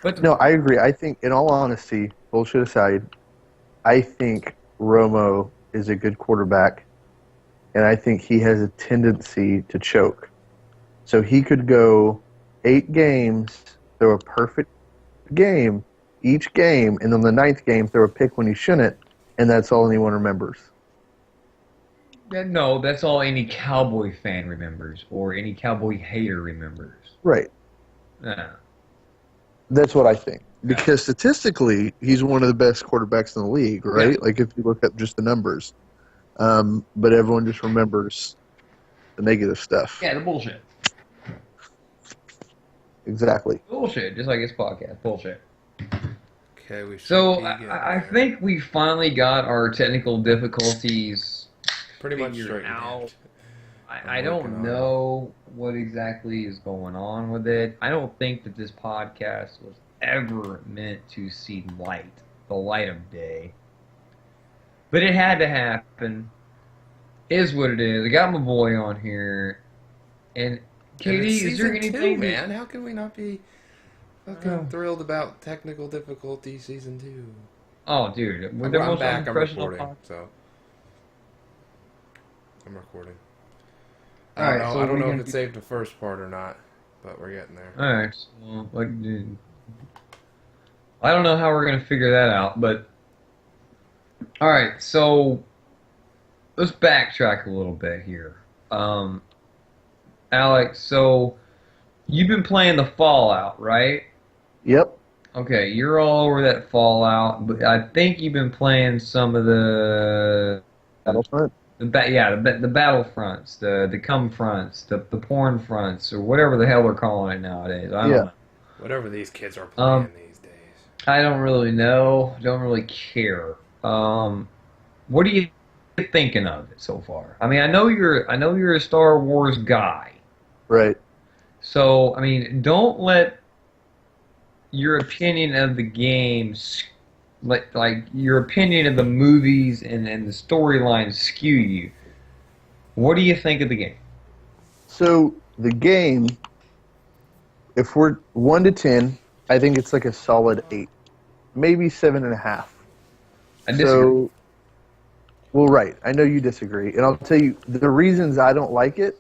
But No, I agree. I think, in all honesty, bullshit aside, I think Romo is a good quarterback, and I think he has a tendency to choke. So he could go 8 games, throw a perfect game each game, and then the ninth game throw a pick when he shouldn't, and that's all anyone remembers. no, that's all any Cowboy fan remembers, or any Cowboy hater remembers. Right. Yeah. That's what I think. Yeah. Because statistically, he's one of the best quarterbacks in the league, right? Yeah. Like if you look at just the numbers. But everyone just remembers the negative stuff. Yeah, the bullshit. Exactly. Bullshit, just like this podcast. Bullshit. Okay, we should So be getting I there. think we finally got our technical difficulties Pretty much figured straightened out. out. I I'm don't working on know what exactly is going on with it. I don't think that this podcast was ever meant to see the light of day. But it had to happen. Is what it is. I got my boy on here, and And Katie, it's is there season anything 2, man? How can we not be fucking thrilled about technical difficulty season 2? Oh, dude, I'm the most back. I'm unprofessional recording, so I'm recording. All I don't right, know. so I don't we're know if gonna it saved the first part or not, but we're getting there. All right. Well, like, dude, I don't know how we're gonna figure that out, but all right. So let's backtrack a little bit here, Alex. So you've been playing the Fallout, right? Yep. Okay, you're all over that Fallout, but I think you've been playing some of Battlefront. the battlefronts, the cum fronts, the porn fronts, or whatever the hell they're calling it nowadays. I don't Yeah. know. Whatever these kids are playing these days. I don't really know. Don't really care. What are you thinking of it so far? I mean, I know you're a Star Wars guy. Right. So, I mean, don't let your opinion of the games, like your opinion of the movies and the storylines skew you. What do you think of the game? So the game, if we're 1 to 10, I think it's like a solid 8, maybe 7.5. I disagree. So, well, right. I know you disagree, and I'll tell you the reasons I don't like it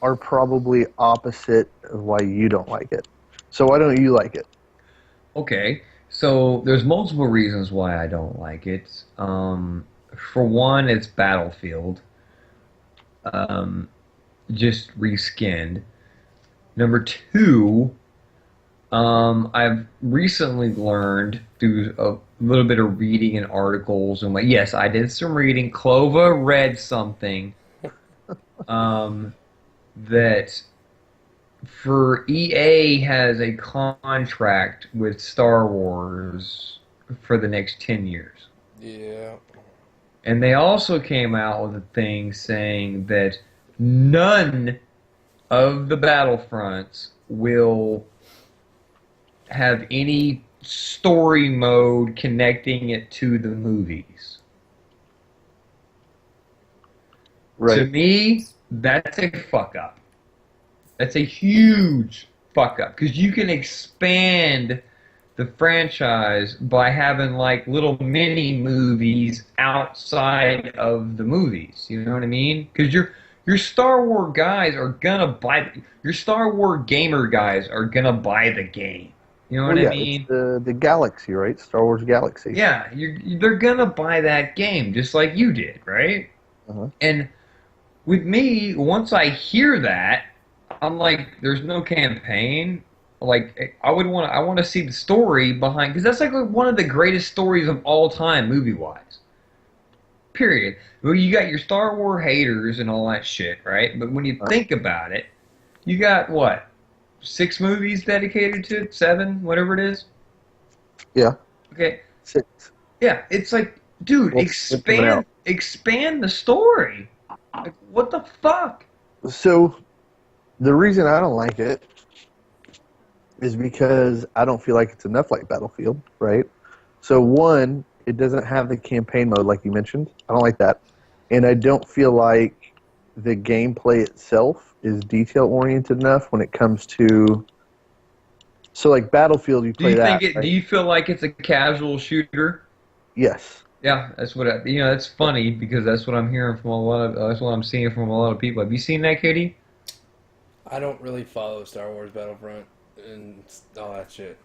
are probably opposite of why you don't like it. So why don't you like it? Okay, so there's multiple reasons why I don't like it. For one, it's Battlefield, just reskinned. Number two, I've recently learned through a little bit of reading and articles, and yes, I did some reading. Clova read something that for EA has a contract with Star Wars for the next 10 years. Yeah. And they also came out with a thing saying that none of the Battlefronts will have any story mode connecting it to the movies. To Right. me, that's a fuck up. That's a huge fuck up because you can expand the franchise by having like little mini movies outside of the movies. You know what I mean? Because your Star Wars guys are gonna buy your Star Wars gamer guys are gonna buy the game. You know what Well, I yeah, mean? it's the Galaxy, right? Star Wars Galaxy. Yeah, they're gonna buy that game just like you did, right? Uh-huh. And with me, once I hear that, I'm like, there's no campaign. Like, I want to see the story behind, because that's like one of the greatest stories of all time, movie wise. Period. Well, you got your Star Wars haters and all that shit, right? But when you think about it, you got what, 6 movies dedicated to it, 7, whatever it is. Yeah. Okay. 6. Yeah, it's like, dude, Well, it's coming out. expand the story. Like, what the fuck? So the reason I don't like it is because I don't feel like it's enough like Battlefield, right? So one, it doesn't have the campaign mode like you mentioned. I don't like that. And I don't feel like the gameplay itself is detail oriented enough when it comes to So like Battlefield, you Do play you think that, it? Do right? you feel like it's a casual shooter? Yes. Yeah, that's what that's funny because that's what I'm hearing from a lot of. That's what I'm seeing from a lot of people. Have you seen that, Katie? I don't really follow Star Wars Battlefront and all that shit.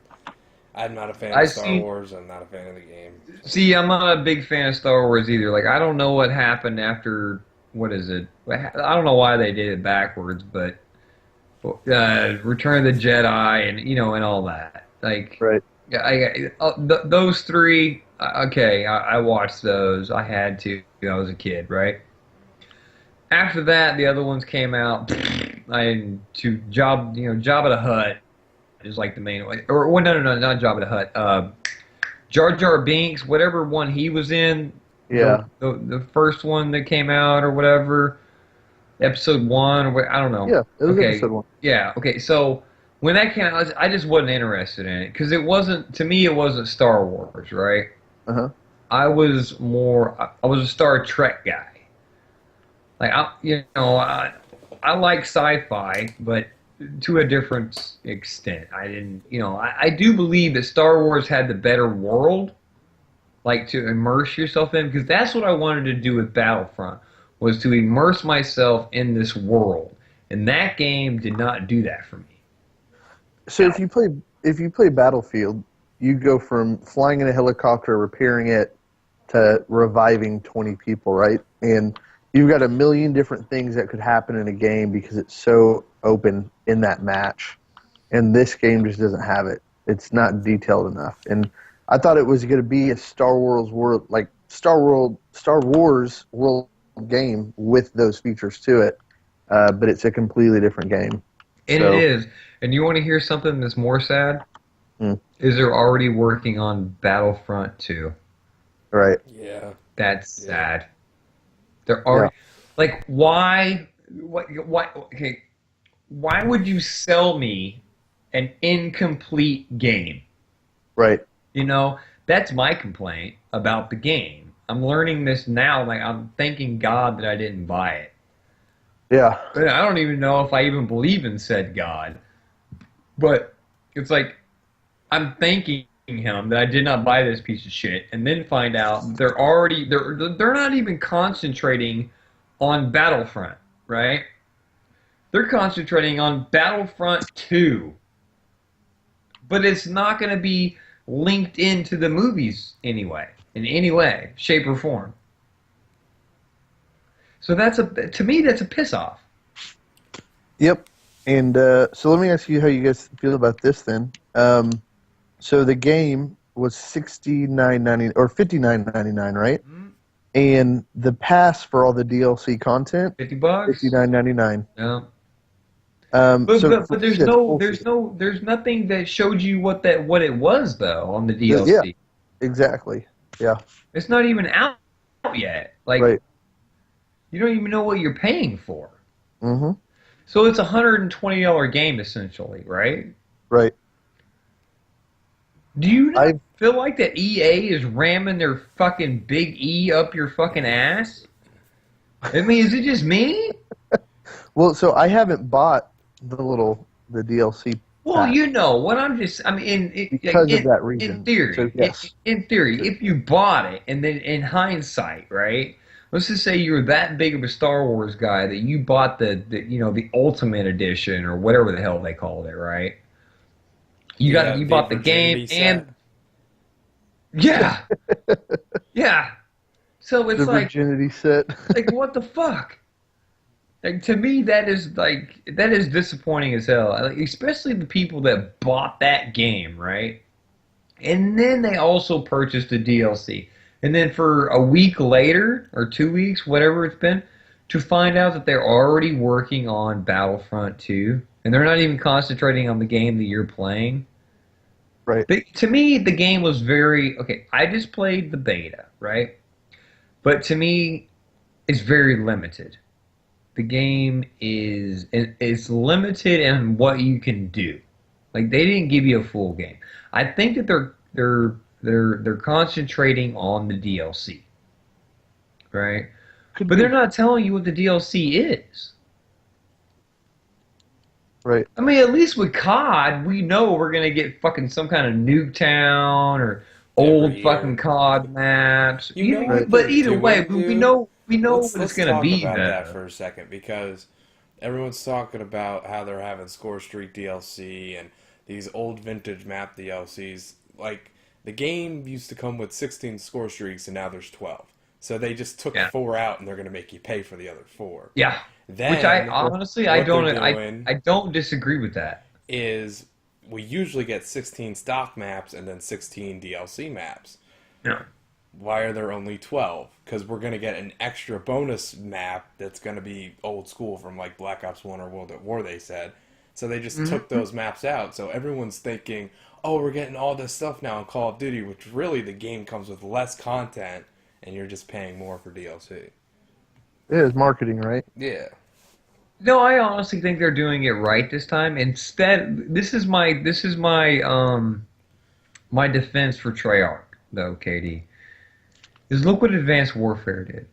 I'm not a fan I of Star see. Wars. I'm not a fan of the game. So. See, I'm not a big fan of Star Wars either. Like, I don't know what happened after. What is it? I don't know why they did it backwards, but Return of the Jedi and and all that. Like, Right. yeah, those three. Okay, I watched those. I had to. I was a kid, right? After that, the other ones came out. I to Jabba the Hutt is like the main one. Or well, no, not Jabba the Hutt. Jar Jar Binks, whatever one he was in, the, Yeah. the first one that came out or whatever, episode one or I don't know. Yeah. It was Okay, episode 1. yeah, okay. So when that came out, I just wasn't interested in it because it wasn't to me. It wasn't Star Wars, right? Uh-huh. I was a Star Trek guy. Like I like sci-fi, but to a different extent. I didn't, I do believe that Star Wars had the better world, like to immerse yourself in, because that's what I wanted to do with Battlefront, was to immerse myself in this world, and that game did not do that for me. So if you play Battlefield, you go from flying in a helicopter, repairing it, to reviving 20 people, right? And you've got a million different things that could happen in a game because it's so open in that match. And this game just doesn't have it. It's not detailed enough. And I thought it was going to be a Star Wars world, like Star Wars world game with those features to it. But it's a completely different game. And it So, is. And you want to hear something that's more sad? hmm, Is they're already working on Battlefront 2. right. Yeah. That's Yeah. sad. They're Yeah. already like why okay, why would you sell me an incomplete game? Right. That's my complaint about the game. I'm learning this now, like I'm thanking God that I didn't buy it. Yeah. But I don't even know if I even believe in said God. But it's like I'm thanking him that I did not buy this piece of shit, and then find out they're not even concentrating on Battlefront, right? They're concentrating on Battlefront 2, but it's not going to be linked into the movies anyway, in any way, shape, or form. So to me that's a piss off. Yep. And so let me ask you how you guys feel about this then. So the game was $69.99 or $59.99, right? Mm-hmm. And the pass for all the DLC content, $50. $59.99. Yeah. But, So but for but me, that's bullshit. there's nothing that showed you what it was though on the Yeah, DLC. exactly. Yeah, It's not even out yet. Like right. you don't even know what you're paying for. Mm-hmm. So it's $120 game essentially, right? Right. Do you not I feel like that EA is ramming their fucking big E up your fucking ass? I mean, is it just me? well, so I haven't bought the DLC Well, pack what I mean, because of that in reason. theory, So yes, in theory, if you bought it, and then in hindsight, right? Let's just say you're that big of a Star Wars guy that you bought the Ultimate Edition or whatever the hell they called it, right? You bought the game virginity and set. yeah, yeah. So it's the virginity set. like what the fuck? Like to me, that is disappointing as hell. Like, especially the people that bought that game, right? And then they also purchased the DLC. And then for a week later, or 2 weeks, whatever it's been, to find out that they're already working on Battlefront 2, and they're not even concentrating on the game that you're playing. Right. But to me, the game was very okay. I just played the beta, right? But to me, it's very limited. The game is limited in what you can do. Like they didn't give you a full game. I think that they're concentrating on the DLC, right? Could But be. they're not telling you what the DLC is. Right. I mean, at least with COD, we know we're gonna get fucking some kind of Nuketown or every old fucking year. COD maps. You know what Right. But they're either way, doing, dude? we know what it's Let's gonna talk be about that though. for a second because everyone's talking about how they're having Score Streak DLC and these old vintage map DLCs. Like the game used to come with 16 score streaks and now there's 12. So they just took Yeah, 4 out and they're going to make you pay for the other 4. yeah. Which I Then honestly what they're I doing don't disagree with that. is we usually get 16 stock maps and then 16 DLC maps. Yeah. Why are there only 12? Because we're going to get an extra bonus map that's going to be old school from like Black Ops 1 or World at War, they said. So they just took those maps out. So everyone's thinking, oh, we're getting all this stuff now in Call of Duty, which really the game comes with less content and you're just paying more for DLC. It is marketing, right? Yeah. No, I honestly think they're doing it right this time. Instead, this is my my defense for Treyarch though, Katie. Is look what Advanced Warfare did.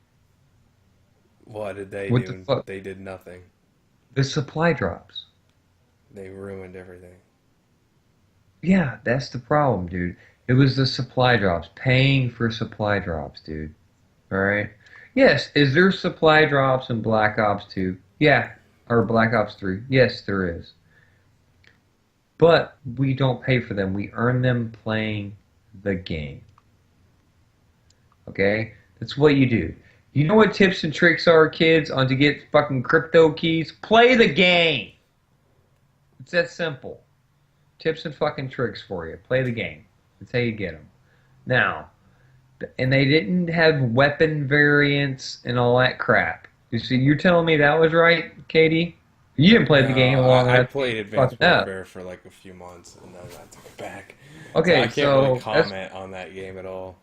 What did they What the do? fuck? They did nothing. The supply drops. They ruined everything. Yeah, that's the problem, dude. It was the supply drops, paying for supply drops, dude. All right. Yes, is there supply drops in Black Ops 2? Yeah, or Black Ops 3? Yes, there is. But we don't pay for them. We earn them playing the game. Okay? That's what you do. You know what tips and tricks are, kids, on to get fucking crypto keys? Play the game. It's that simple. Tips and fucking tricks for you. Play the game. That's how you get them. Now, and they didn't have weapon variants and all that crap. You see, you're telling me that was right, Katie? You didn't play the game No, long I enough. played Advanced Fucked up. Warfare for like a few months and then I took it back. Okay, So I can't really so that's comment on that game at all.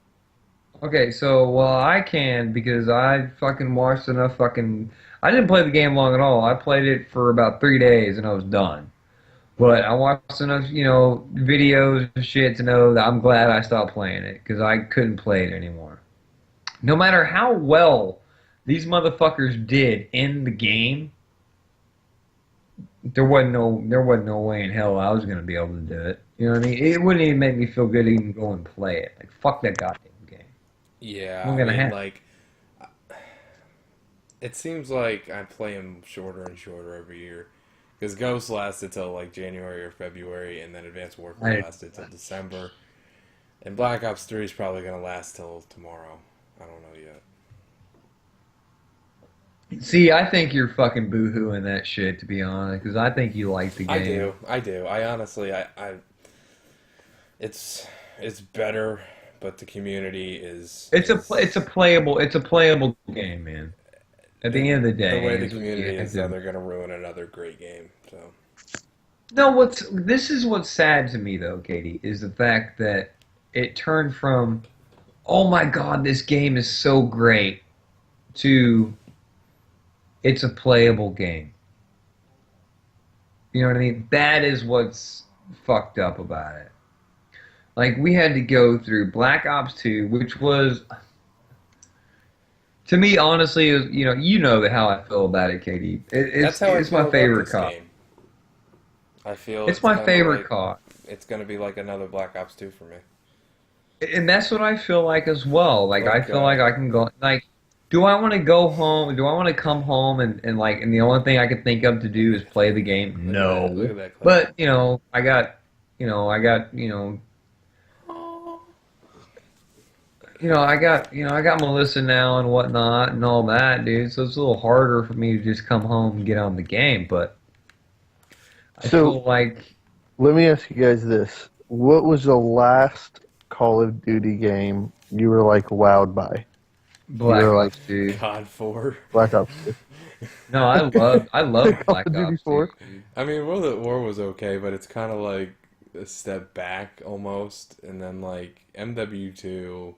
okay. So well, I can because I fucking watched enough fucking. I didn't play the game long at all. I played it for about 3 days and I was done. But I watched enough, videos and shit to know that I'm glad I stopped playing it because I couldn't play it anymore. No matter how well these motherfuckers did in the game, there wasn't no way in hell I was gonna be able to do it. You know what I mean? It wouldn't even make me feel good to even go and play it. Like fuck that goddamn game. Yeah, I'm I gonna mean, have. like, it seems like I play them shorter and shorter every year. Because Ghost lasted till like January or February, and then Advanced Warfare I, lasted till December. And Black Ops 3 is probably going to last till tomorrow. I don't know yet. see, I think you're fucking boohooing that shit to be honest, because I think you like the game. I do. I honestly, it's better, but the community It's a playable game, man. At the end of the day, the way the is what you community have is, to- they're going to ruin another great game. So No, this is what's sad to me though, Katie, is the fact that it turned from, oh my god, this game is so great, to it's a playable game. You know what I mean? That is what's fucked up about it. Like we had to go through Black Ops 2, which was, to me, honestly, is you know how I feel about it, Katie. that's how I It's feel my about favorite this COD. game. I feel It's my kinda favorite like, COD. it's going to be like another Black Ops 2 for me. And that's what I feel like as well. Like I Like, feel like I can go like, do I want to go home? Do I want to come home and the only thing I can think of to do is play the game? No. Look at that clip. But I got Melissa now and whatnot and all that, dude. So it's a little harder for me to just come home and get on the game. But I So feel like let me ask you guys this: what was the last Call of Duty game you were like wowed by? Black You're Ops 2. COD 4. Black Ops 2. No, I love Call Black of Duty Ops 4. 2. I mean, World at War was okay, but it's kind of like a step back almost. And then like MW2,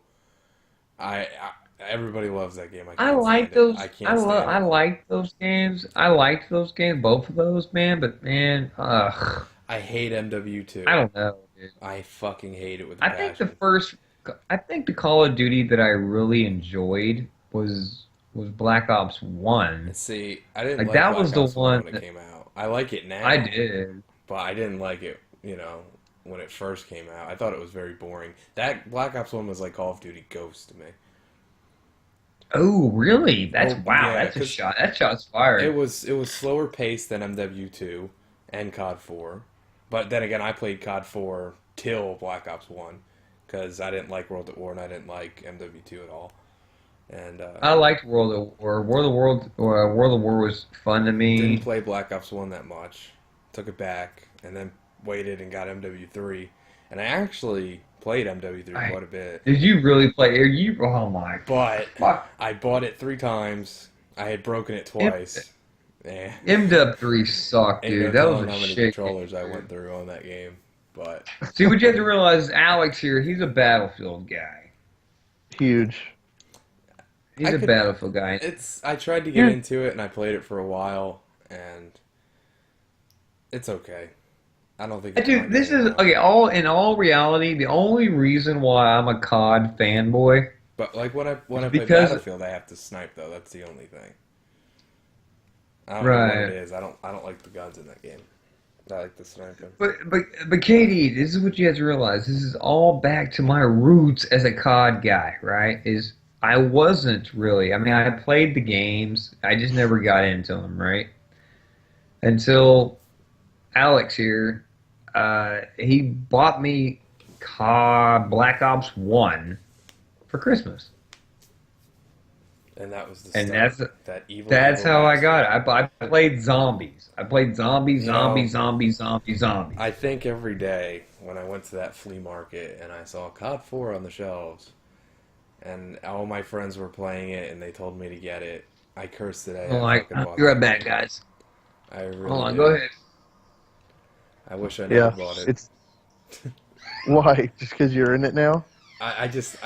everybody loves that game. I I can't like stand those. it. I can't stand I it. like those games. I liked those games, both of those, man. But man, ugh, I hate MW2. I don't know, dude. I fucking hate it with a I think passion. I think the Call of Duty that I really enjoyed was Black Ops 1. See, I didn't Like like that Black was the Ops 1 one when it that, came out. I like it I now, did. but I didn't like it, when it first came out. I thought it was very boring. That Black Ops 1 was like Call of Duty Ghost to me. Oh, really? That's Oh, wow. yeah, That's a because shot. That shot's it fired. was it was slower paced than MW2 and COD 4. But then again, I played COD 4 till Black Ops 1 because I didn't like World at War and I didn't like MW2 at all. And I liked World of War. World of War was fun to didn't me. play Black Ops 1 that much. Took it back and then waited and got MW3. And I actually played MW3 I quite a bit. did you really play? Are you? Oh my But fuck! I bought it 3 times. I had broken it twice. Yeah. MW3 sucked, Ain't dude. no That was telling a how many shit game, controllers I dude. went through on that game. But See, what you have to realize is Alex here. He's a Battlefield guy. Huge. He's I a could Battlefield guy. I tried to get Here, into it and I played it for a while and it's okay. I don't think it's my Dude, this game is though. okay. All in all reality, the only reason why I'm a COD fanboy But like when is I play because Battlefield I have to snipe though. That's the only thing. I don't know what it right. is. I don't like the guns in that game. I like the sniping. But Katie, this is what you have to realize. This is all back to my roots as a COD guy, right? Is I wasn't really. I mean, I played the games. I just never got into them, right? Until Alex here, he bought me COD Black Ops 1 for Christmas. And that was the And start. That evil, that's evil how I got bastard. it. I played zombies. I played zombies, You know, zombies, zombies, zombies, zombies. I think every day when I went to that flea market and I saw COD 4 on the shelves and all my friends were playing it and they told me to get it, I cursed the day I'm I like, fucking I'll bought be right that back, game. guys. I Hold really on, go did. ahead. I wish I never yeah. bought it. It's why? Just because you're in it now? I just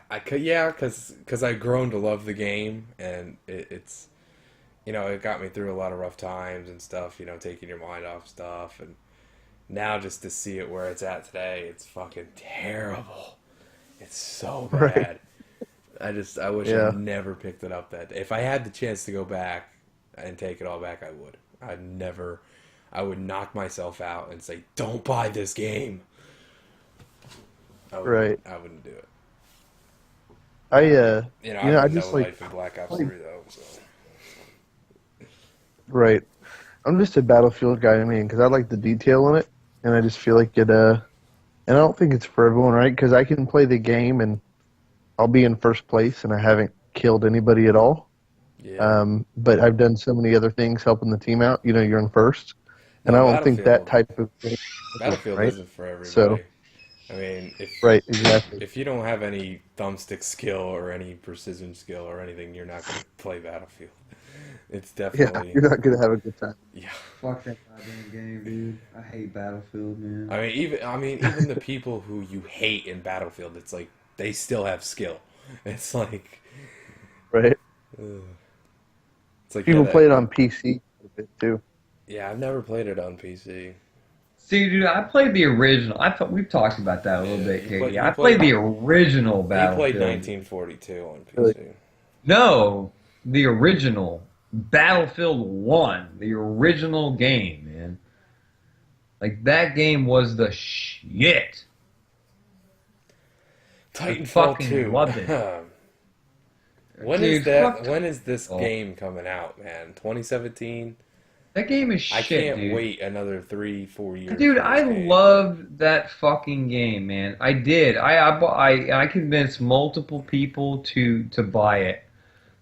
I could, yeah, because I've grown to love the game and it's it got me through a lot of rough times and stuff, taking your mind off stuff, and now just to see it where it's at today, it's fucking terrible. It's so Right. bad. I wish I Yeah. never picked it up that day. If I had the chance to go back and take it all back, I would. I would knock myself out and say, "Don't buy this game." Right. I wouldn't do it. I I I wouldn't just know like life in Black Ops played 3 though. So right. I'm just a Battlefield guy. I mean, because I like the detail in it, and I just feel like it. And I don't think it's for everyone, right? Because I can play the game and I'll be in first place, and I haven't killed anybody at all. yeah, But I've done so many other things helping the team out. You're in first, and no, I don't think that Battlefield. type of thing, Battlefield right? isn't for So, everybody. I mean, right, exactly. if you don't have any thumbstick skill or any precision skill or anything, you're not going to play Battlefield. It's Yeah, definitely, you're not gonna have a good time. yeah. Fuck that goddamn game, dude. I hate Battlefield, man. I mean, even the people who you hate in Battlefield, it's like they still have skill. It's like, Right? ugh. It's like People play it on PC a bit too. yeah. I've never played it on PC. See, dude, I played the original. We've talked about that a little Yeah, bit, Katie. you I played played the original you played Battlefield. 1942 on Really? PC. No, the original Battlefield 1, the original game, man. Like that game was the shit. I Titanfall fucking 2. loved it. When is Dude, that? fuck When is this Titanfall. game coming out, man? 2017. That game is I shit, can't dude. wait another 3-4 years. Dude, for I this game. loved that fucking game, man. I did. I convinced multiple people to buy it,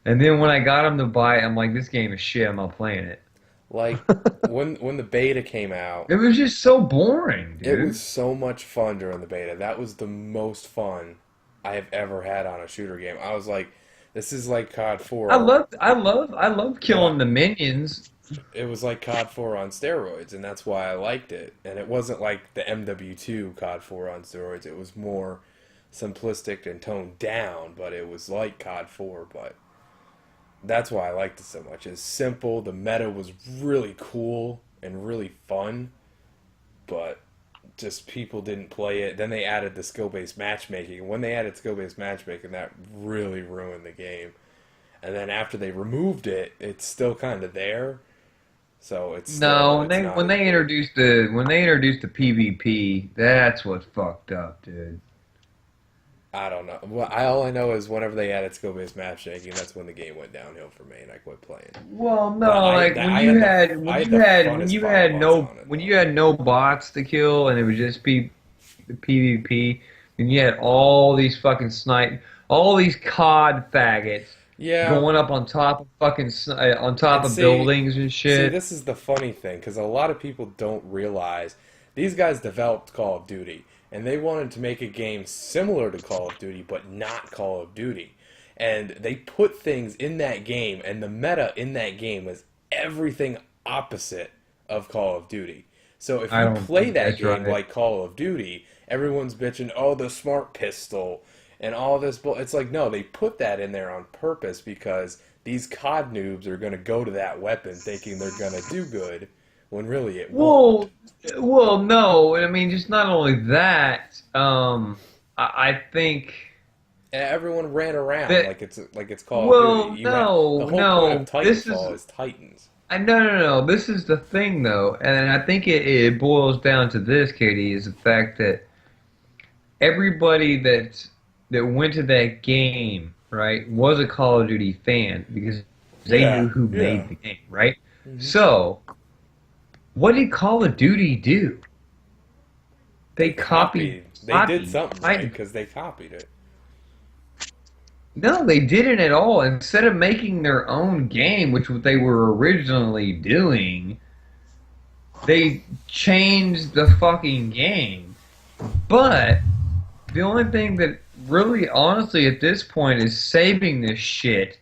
and then when I got them to buy it, I'm like, this game is shit. I'm not playing it. Like when the beta came out, It was just so boring, it dude. was so much fun during the beta. That was the most fun I have ever had on a shooter game. I was like, this is like COD 4. I love killing the minions. It was like COD 4 on steroids, and that's why I liked it. And it wasn't like the MW2 COD 4 on steroids. It was more simplistic and toned down, but it was like COD 4. But that's why I liked it so much. It's simple. The meta was really cool and really fun, but just people didn't play it. Then they added the skill-based matchmaking. And when they added skill-based matchmaking, that really ruined the game. And then after they removed it, it's still kind of there, So it's No, still it's not when as they big. introduced the PvP, that's what fucked up, dude. I don't know. Well, all I know is whenever they added skill-based matchmaking, that's when the game went downhill for me, and I quit playing. Well, But no, like I had the funnest bots on it when though. you had no bots to kill and it was just PvP, and you had all these COD faggots Yeah, going up on top of on top and of buildings and see, shit. this is the funny thing because a lot of people don't realize these guys developed Call of Duty, and they wanted to make a game similar to Call of Duty, but not Call of Duty. And they put things in that game, and the meta in that game was everything opposite of Call of Duty. So if I you don't play think that that's game right. like Call of Duty, everyone's bitching, oh, the smart pistol and all this It's like, no, they put that in there on purpose because these COD noobs are going to go to that weapon thinking they're going to do good when really it won't. Well, no. I mean, just not only that. I think And everyone ran around that. like it's Call of Duty. Well, The no, whole point of no. This is Titanfall is Titans. no. This is the thing, though, and I think it boils down to this, Katie, is the fact that everybody that went to that game, right, was a Call of Duty fan because they knew Yeah, who yeah. made the game, right? So, what did Call of Duty do? They They did something right copied. because they copied it. No, they didn't at all. Instead of making their own game, which what they were originally doing, they changed the fucking game. But the only thing that really, honestly, at this point is saving this shit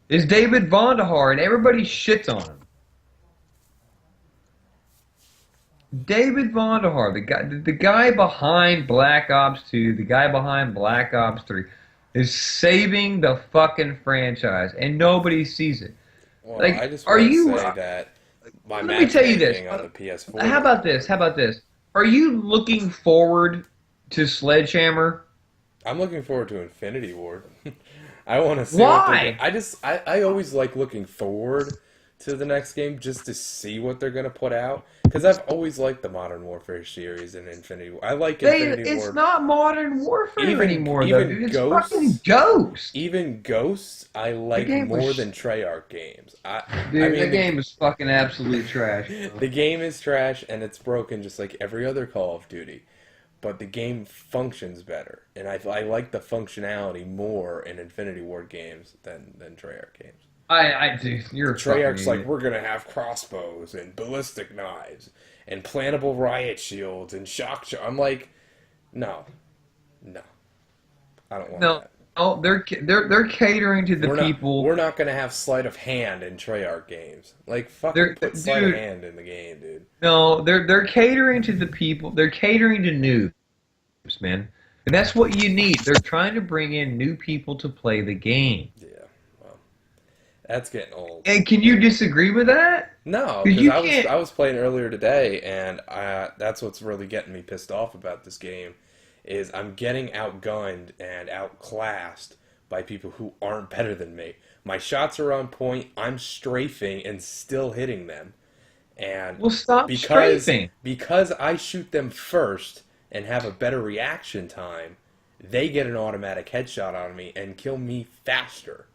is David Vonderhaar, and everybody shits on him. David Vonderhaar, the guy behind Black Ops 2, the guy behind Black Ops 3, is saving the fucking franchise, and nobody sees it. Well, I Like, just are want to you? say that my Let me tell you this. matchmaking on the PS4 How doesn't about this? work. How about this? Are you looking forward to Sledgehammer? I'm looking forward to Infinity Ward. I want to see what they're Why? I always like looking forward to the next game just to see what they're going to put out because I've always liked the Modern Warfare series and Infinity War. I like Infinity It's Ward. not Modern Warfare anymore, though, Even dude. It's fucking Ghosts, Ghost. even Ghosts, I The like game more was, than Treyarch games. I dude. The mean, game is fucking absolute trash, bro. the game is trash and it's broken just like every other Call of Duty. But the game functions better, and I like the functionality more in Infinity Ward games than Treyarch games. Dude, you're a fucking Treyarch's like, idiot. we're gonna have crossbows and ballistic knives and plantable riot shields and I'm like, no, no, I don't want No, that. no, they're catering to the people. We're not gonna have sleight of hand in Treyarch games. Like, fucking put sleight of Dude. hand in the game, dude. No, they're catering to the people. They're catering to noobs, man. And that's what you need. They're trying to bring in new people to play the game. Yeah, well, that's getting old. And can you disagree with that? No, 'Cause because you can't. I was playing earlier today, and that's what's really getting me pissed off about this game, is I'm getting outgunned and outclassed by people who aren't better than me. My shots are on point. I'm strafing and still hitting them, and Well, stop because strafing. because I shoot them first and have a better reaction time, they get an automatic headshot on me and kill me faster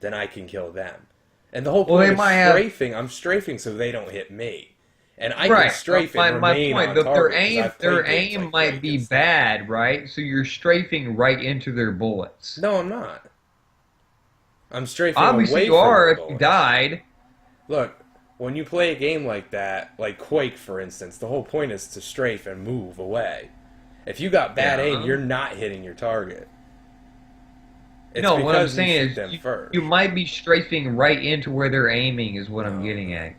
than I can kill them. And the whole Well, point they of might have. strafing, I'm strafing so they don't hit me. And I can Right. strafe and My remain point. on Their target because aim, I've played games aim like might Quake be and stuff. bad, right? So you're strafing right into their bullets. No, I'm not. I'm strafing Obviously, away you from are the if you bullets. died. Look, when you play a game like that, like Quake, for instance, the whole point is to strafe and move away. If you got bad aim, Yeah. you're not hitting your target. It's No, what I'm because you saying shoot is them first. you might be strafing right into where they're aiming is what I'm No, getting no. at.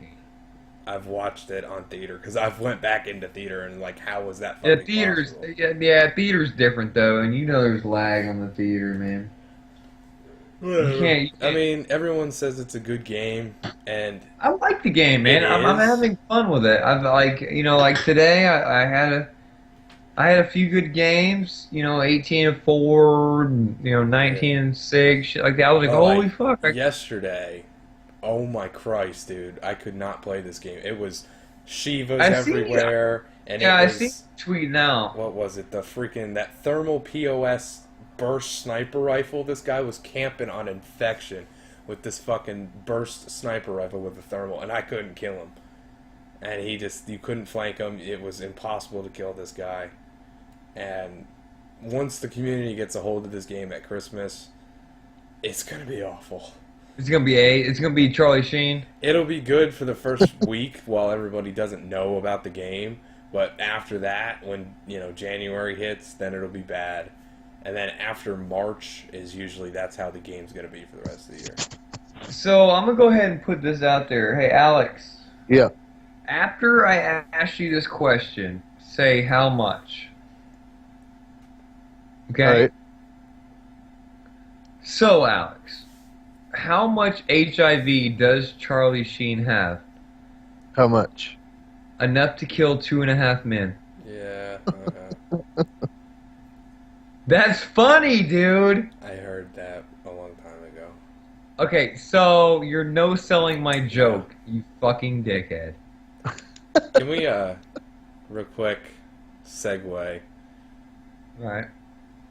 I've watched it on theater because I've went back into theater and like, how was that Yeah, fucking theater's possible? theater's different though, and you know there's lag on the theater, man. You can't. You I can't mean, everyone says it's a good game, and I like the game, man. It I'm is. having fun with it. I've like today I had a few good games. 18-4, 19-6, shit like that. I was like, oh, holy fuck! yesterday, Oh my Christ, dude! I could not play this game. It was Shivas I see. everywhere, and Yeah, it I see. was Tweet now. what was it? The freaking that thermal POS burst sniper rifle. This guy was camping on infection with this fucking burst sniper rifle with a thermal, and I couldn't kill him. And you couldn't flank him. It was impossible to kill this guy. And once the community gets a hold of this game at Christmas, it's gonna be awful. It's gonna be Charlie Sheen. It'll be good for the first week while everybody doesn't know about the game, but after that, when January hits, then it'll be bad. And then after March is usually that's how the game's gonna be for the rest of the year. So I'm gonna go ahead and put this out there. Hey, Alex. Yeah. After I ask you this question, say how much. Okay. All right. So, Alex, how much HIV does Charlie Sheen have? How much? Enough to kill 2.5 men. Yeah. That's funny, dude. I heard that a long time ago. Okay, so you're no-selling my joke, you fucking dickhead. Can we, real quick, segue? Right.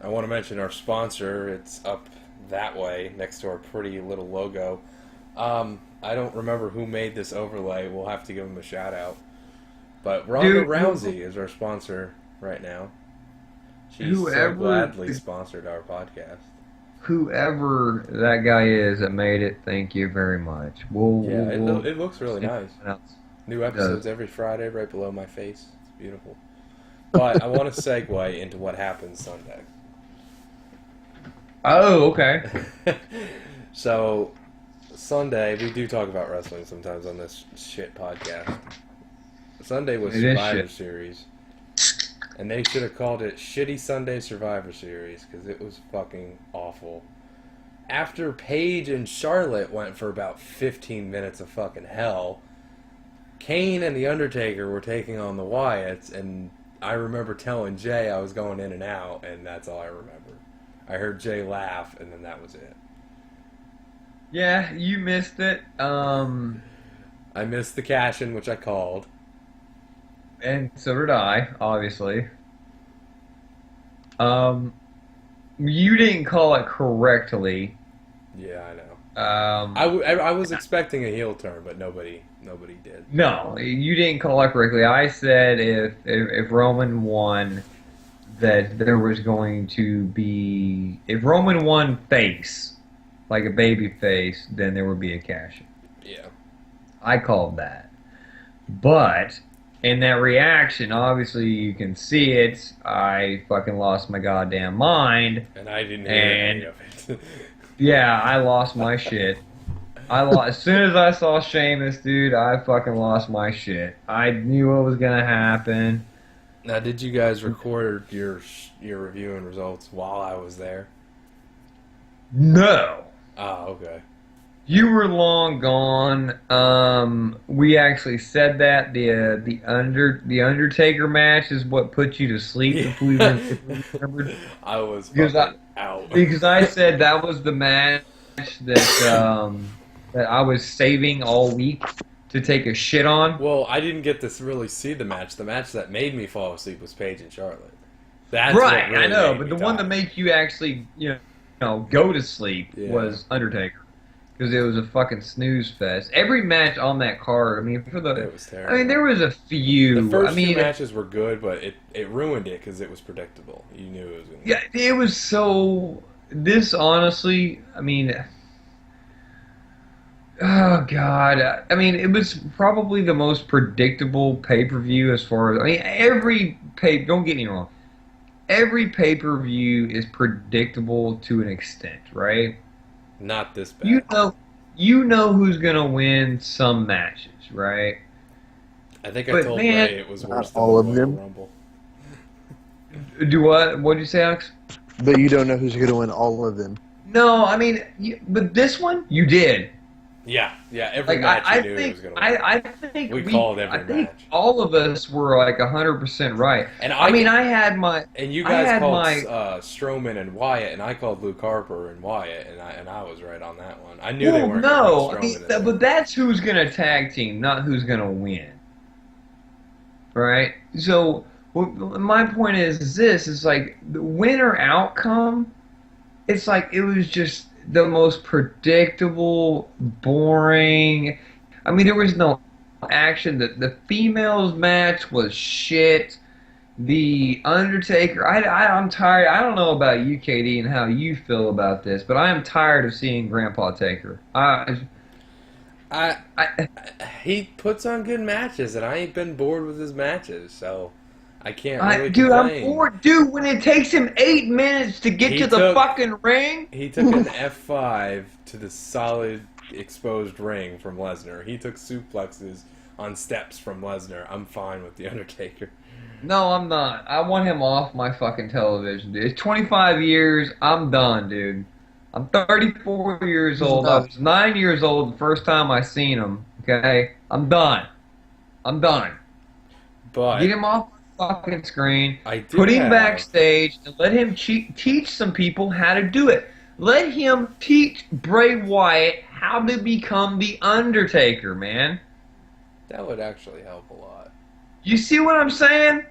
I want to mention our sponsor. It's up that way, next to our pretty little logo. I don't remember who made this overlay. We'll have to give him a shout-out. But Rhonda Rousey is our sponsor right now. She's so gladly sponsored our podcast. Whoever that guy is that made it, thank you very much. It looks really nice. New episodes every Friday right below my face. It's beautiful. But I want to segue into what happens Sunday. Oh, okay. So, Sunday, we do talk about wrestling sometimes on this shit podcast. Sunday was Survivor Series. And they should have called it Shitty Sunday Survivor Series because it was fucking awful. After Paige and Charlotte went for about 15 minutes of fucking hell, Kane and The Undertaker were taking on the Wyatts, and I remember telling Jay I was going in and out, and that's all I remember. I heard Jay laugh, and then that was it. Yeah, you missed it. I missed the cash-in, which I called. And so did I, obviously. You didn't call it correctly. Yeah, I know. I was expecting a heel turn, but nobody did. No, you didn't call it correctly. I said if Roman won, that there was going to be... If Roman won face, like a baby face, then there would be a cash-in. Yeah. I called that. But... in that reaction, obviously you can see it. I fucking lost my goddamn mind. And I didn't hear any of it. Yeah, I lost my shit. As soon as I saw Sheamus, dude, I fucking lost my shit. I knew what was gonna happen. Now, did you guys record your review and results while I was there? No. Oh, okay. You were long gone. We actually said that the Undertaker match is what put you to sleep. If we remembered, I was out because I said that was the match that that I was saving all week to take a shit on. Well, I didn't get to really see the match. The match that made me fall asleep was Paige and Charlotte. That's right, what really I know, made but me the tired. one that made you actually go to sleep was Undertaker. Because it was a fucking snooze fest. Every match on that card, I mean, it was terrible. I mean, there was a few. The first few matches were good, but it ruined it because it was predictable. You knew it was going to. Yeah, it was so. This honestly, I mean, oh god, I mean, it was probably the most predictable pay-per-view as far as. I mean, don't get me wrong, every pay-per-view is predictable to an extent, right? Not this bad. You know who's gonna win some matches, right? I think I told Ray it was worse than all the of them. Rumble. Do what? What'd you say, Alex? But you don't know who's going to win all of them. No, I mean, but this one you did. Yeah, yeah. Every Like match I you knew he think was going to win. I think We called I every think match, all of us were like 100% right. and I mean, you I guys had called my Strowman and Wyatt, and I called Luke Harper and Wyatt, and I was right on that one. I knew they well, weren't going to put no, I mean, Strowman in there. but that's who's gonna tag team, not who's gonna win, right? So my point is this: is like the winner outcome. It's like it was just the most predictable, boring. I mean, there was no action. The females match was shit. The Undertaker, I'm tired. I don't know about you, KD, and how you feel about this, but I am tired of seeing Grandpa Taker. I I, he puts on good matches, and I ain't been bored with his matches, so I can't really dude, I'm complain. bored. Dude, when it takes him 8 minutes to get He to the took fucking ring, he took an F5 to the solid exposed ring from Lesnar. He took suplexes on steps from Lesnar. I'm fine with the Undertaker. no, I'm not. I want him off my fucking television, dude. It's 25 years. I'm done, dude. I'm 34 years He's old. I not. was 9 years old the first time I seen him. Okay, I'm done. I'm done. Get But him off the fucking screen. I do Put him have backstage and let him teach some people how to do it. Let him teach Bray Wyatt how to become the Undertaker, man. that would actually help a lot. You see what I'm saying?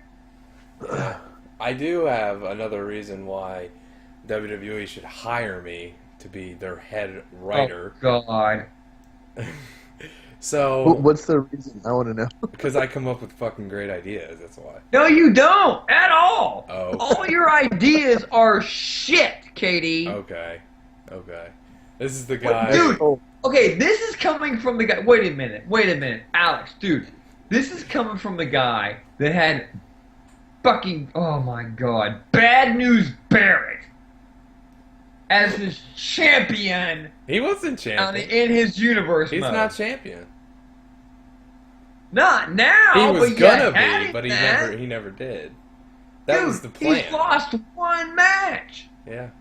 I do have another reason why WWE should hire me to be their head writer. Oh God. So, What's the reason? I want to know. because I come up with fucking great ideas, that's why. No, you don't at all. Oh. All your ideas are shit, Katie. Okay. Okay. This is the guy. Dude. Oh, Okay, this is coming from the guy. Wait a minute, Alex, dude. This is coming from the guy that had fucking, oh my God, Bad News Barrett as his champion He wasn't champion. in his universe He's mode. not champion. Not now, He was but you gonna had be, it but then. he never did. That Dude, was the plan. he's lost one match. Yeah.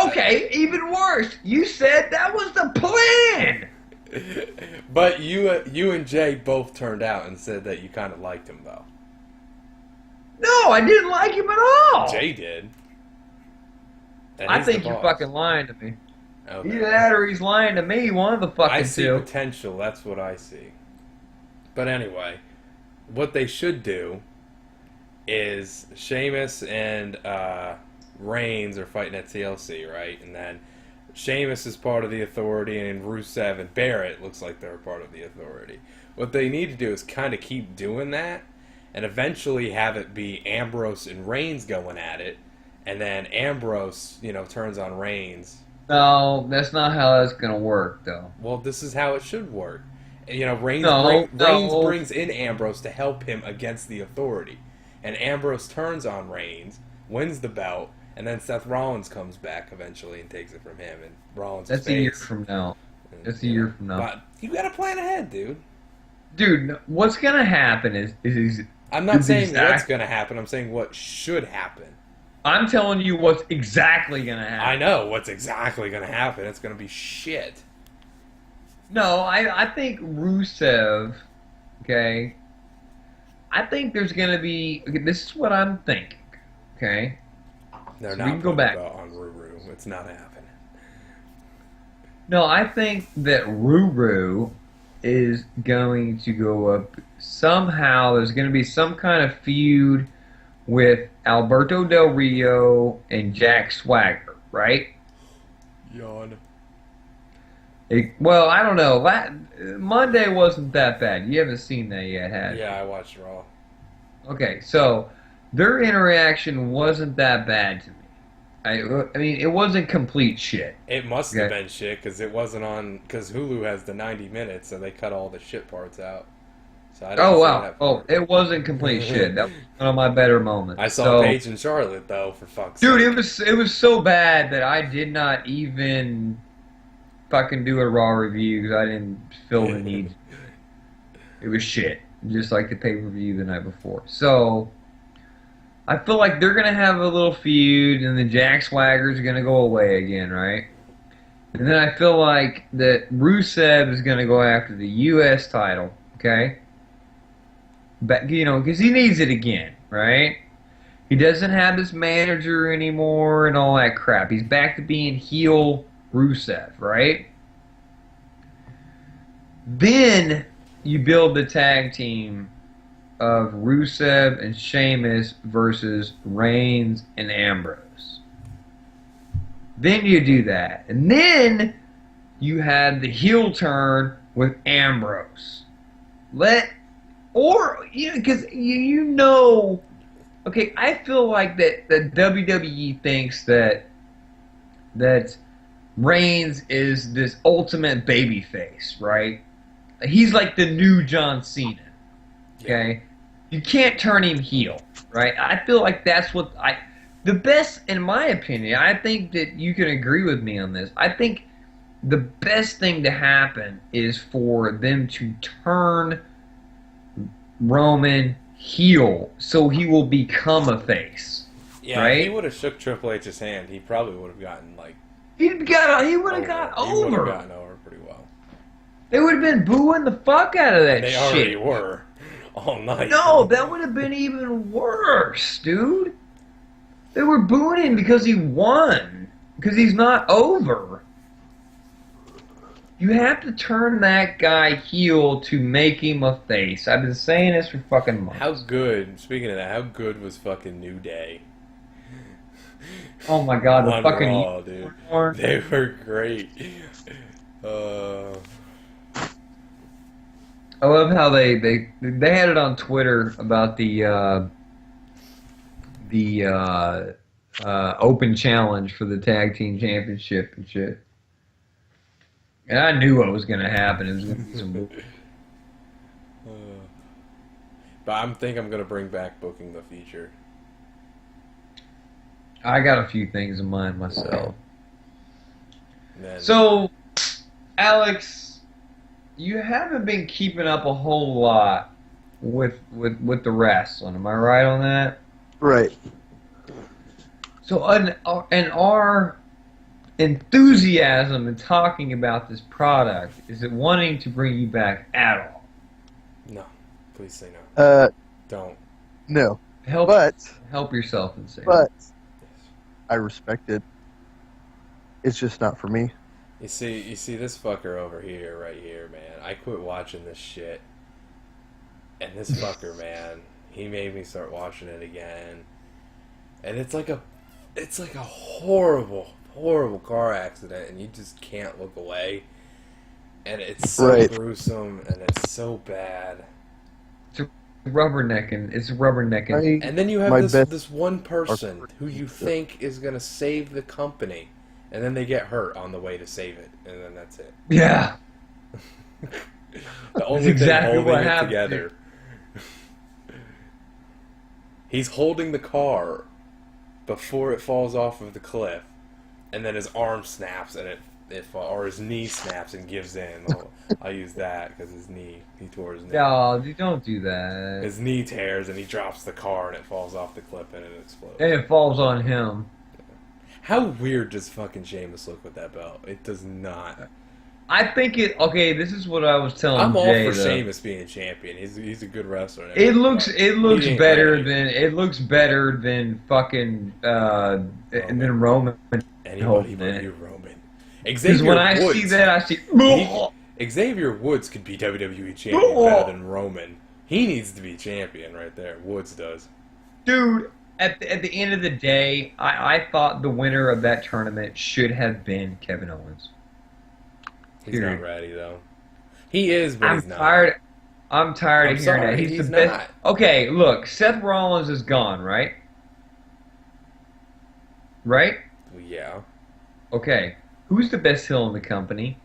Okay, even worse. You said that was the plan. But you and Jay both turned out and said that you kind of liked him though. No, I didn't like him at all. Jay did. And I he's the think you're boss. fucking lying to me. Okay. Either that or he's lying to me. One of the fucking I see two. potential. That's what I see. But anyway, what they should do is Sheamus and Reigns are fighting at TLC, right? And then Sheamus is part of the Authority, and Rusev and Barrett looks like they're part of the Authority. What they need to do is kind of keep doing that, and eventually have it be Ambrose and Reigns going at it, and then Ambrose, turns on Reigns. No, that's not how that's gonna work, though. Well, this is how it should work. Reigns No. brings in Ambrose to help him against the Authority, and Ambrose turns on Reigns, wins the belt, and then Seth Rollins comes back eventually and takes it from him, and Rollins. That's a year from now. That's a year from now. But you gotta plan ahead, dude. Dude, what's gonna happen is I'm not It's saying exact- what's gonna happen. I'm saying what should happen. I'm telling you what's exactly gonna I happen. know what's exactly gonna happen. It's gonna be shit. No, I think Rusev. Okay. I think there's gonna be. Okay, this is what I'm thinking. Okay. They're So not we can go putting back. the belt on Ruru. It's not happening. No, I think that Ruru is going to go up somehow. There's going to be some kind of feud with Alberto Del Rio and Jack Swagger, right? Yawn. Well, I don't know. Monday wasn't that bad. You haven't seen that yet, have you? Yeah, I watched Raw. Okay, so their interaction wasn't that bad to me. I mean, it wasn't complete shit. It must have Okay. been shit because it wasn't on. Because Hulu has the 90 minutes, so they cut all the shit parts out. So I didn't Oh see wow! that Oh, part. it wasn't complete shit. That was one of my better moments. I saw So, Paige and Charlotte though, for fuck's dude, sake. it was so bad that I did not even fucking do a raw review because I didn't feel the need to do it. It was shit, just like the pay per view the night before. So I feel like they're gonna have a little feud, and the Jack Swagger's gonna go away again, right? And then I feel like that Rusev is going to go after the U.S. title, okay? But, because he needs it again, right? He doesn't have his manager anymore and all that crap. He's back to being heel Rusev, right? Then you build the tag team of Rusev and Sheamus versus Reigns and Ambrose. Then you do that. And then you have the heel turn with Ambrose. Because okay, I feel like that WWE thinks that Reigns is this ultimate babyface, right? He's like the new John Cena. Okay? You can't turn him heel, right? I feel like that's the best, in my opinion, I think that you can agree with me on this. I think the best thing to happen is for them to turn Roman heel so he will become a face. Yeah, right? if he would have shook Triple H's hand, he probably would have gotten he would have got over. He would have gotten over pretty well. They would have been booing the fuck out of that They shit. already were all night. No, that would have been even worse, dude. They were booing him because he won. Because he's not over. You have to turn that guy heel to make him a face. I've been saying this for fucking months. Speaking of that, how good was fucking New Day? Oh my god, the On fucking Raw, dude. They were great. I love how they had it on Twitter about the open challenge for the tag team championship and shit. And I knew what was gonna happen. It was gonna be some. But I'm gonna bring back booking the feature. I got a few things in mind myself. Then, So, Alex, you haven't been keeping up a whole lot with the wrestling. Am I right on that? Right. So, and our enthusiasm in talking about this product, is it wanting to bring you back at all? no, please say no. Don't. No. Help yourself and say. But I respect it. It's just not for me. You see this fucker over here, right here, man. I quit watching this shit, and this fucker, man, he made me start watching it again, and it's like a horrible, horrible car accident, and you just can't look away, and it's so gruesome, and it's so bad. It's rubbernecking. And then you have this one person who you think is gonna save the company, and then they get hurt on the way to save it, and then that's it. Yeah. The only exactly thing holding what it happened. together. He's holding the car before it falls off of the cliff, and then his arm snaps and or his knee snaps and gives in. I use that because he tore his knee. No, you don't do that. His knee tears and he drops the car and it falls off the cliff and it explodes. And it falls on him. How weird does fucking Sheamus look with that belt? It does not. I think it. Okay, this is what I was telling I'm all Jay, for though. Sheamus being champion. He's a good wrestler. It looks better ready. than fucking than Roman. Anybody but you, Roman. Because when I see that, I see. Xavier Woods could be WWE champion better than Roman. He needs to be champion right there. Woods does. Dude, at the end of the day, I thought the winner of that tournament should have been Kevin Owens. He's not ready though. He is, but he's not. I'm tired of hearing that. He's the best. Okay, look, Seth Rollins is gone, right? Right? Well, yeah. Okay, who's the best heel in the company?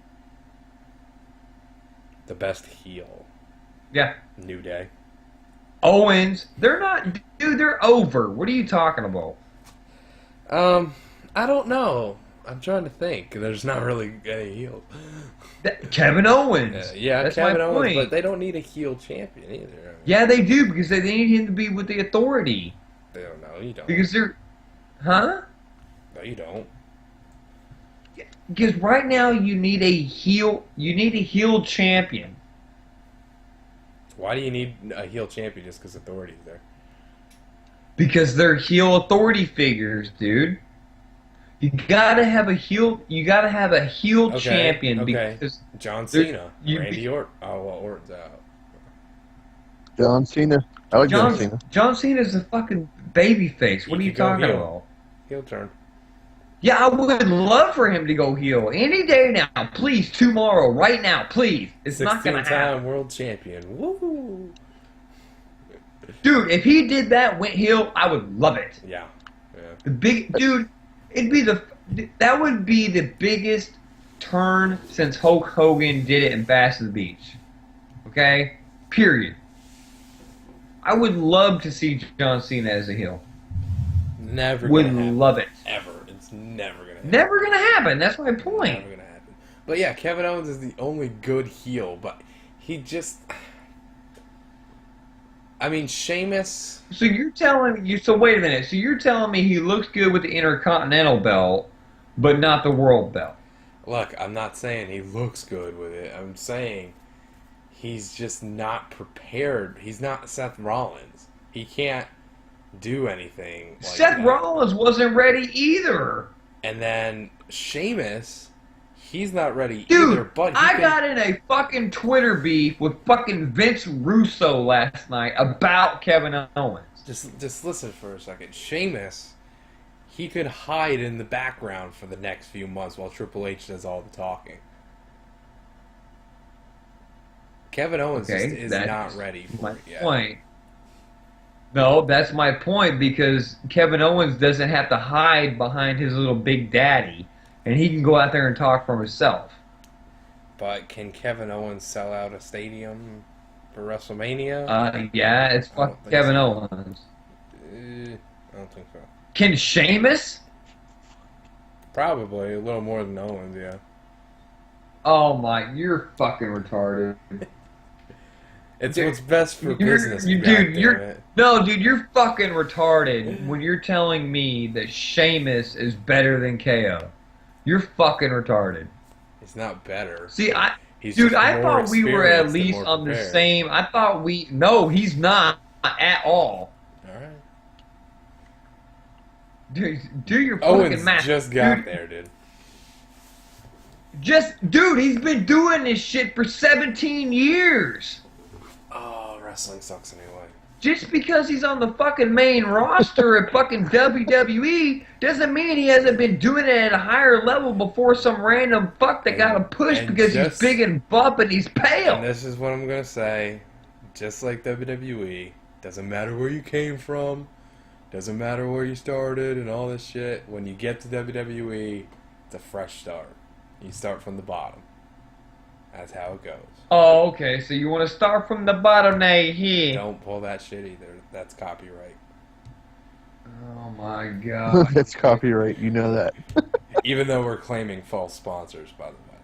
The best heel. Yeah. New Day. Owens. They're not. Dude, they're over. What are you talking about? I don't know. I'm trying to think. There's not really any heels. Kevin Owens. Yeah, that's Kevin my Owens, point. but they don't need a heel champion either. I mean, Yeah, they do, because they need him to be with the authority. they don't know. You don't. Because they're... Huh? No, you don't. because right now you need a heel. You need a heel champion. Why do you need a heel champion just because Authority's there? Because they're heel authority figures, dude. You gotta have a heel. You gotta have a heel champion because John Cena, you, Randy Orton. Oh well, Orton's out. John Cena. I like John Cena. John Cena's a fucking baby face. What are you talking about? Heel turn. Yeah, I would love for him to go heel any day now. Please, tomorrow, right now, please. It's not gonna happen. 16-time world champion. Woohoo! Dude, if he did that, went heel, I would love it. Yeah. The big dude, that would be the biggest turn since Hulk Hogan did it in Bash to the Beach. Okay? Period. I would love to see John Cena as a heel. Never would gonna happen. Love it. Ever. It's never gonna happen. Never gonna happen. That's my point. Never gonna happen. But yeah, Kevin Owens is the only good heel, but he just... I mean, Sheamus... So you're telling me... So wait a minute. So you're telling me he looks good with the Intercontinental belt, but not the World belt? Look, I'm not saying he looks good with it. I'm saying he's just not prepared. He's not Seth Rollins. He can't do anything like Seth that. Rollins wasn't ready either. And then Sheamus, he's not ready Dude, either. But I got in a fucking Twitter beef with fucking Vince Russo last night about Kevin Owens. Just listen for a second. Sheamus, he could hide in the background for the next few months while Triple H does all the talking. Kevin Owens just is not ready for it yet. Point. No, that's my point, because Kevin Owens doesn't have to hide behind his little big daddy, and he can go out there and talk for himself. But can Kevin Owens sell out a stadium for WrestleMania? Yeah, it's Kevin Owens. I don't think so. Can Sheamus? Probably a little more than Owens, yeah. Oh my, you're fucking retarded. It's what's best for business. Dude, you're fucking retarded when you're telling me that Sheamus is better than KO. You're fucking retarded. He's not better. See, I thought we were at least on the same. No, he's not at all. All right. Dude, do your fucking math. Owens just got there, dude. Dude, he's been doing this shit for 17 years. Oh, wrestling sucks anyway. Just because he's on the fucking main roster at fucking WWE doesn't mean he hasn't been doing it at a higher level before some random fuck that got him pushed because he's big and buff and he's pale. And this is what I'm going to say. Just like WWE, doesn't matter where you came from, doesn't matter where you started and all this shit. When you get to WWE, it's a fresh start. You start from the bottom. That's how it goes. Oh, okay. So you want to start from the bottom now here. Don't pull that shit either. That's copyright. Oh my god. That's copyright. You know that. Even though we're claiming false sponsors, by the way.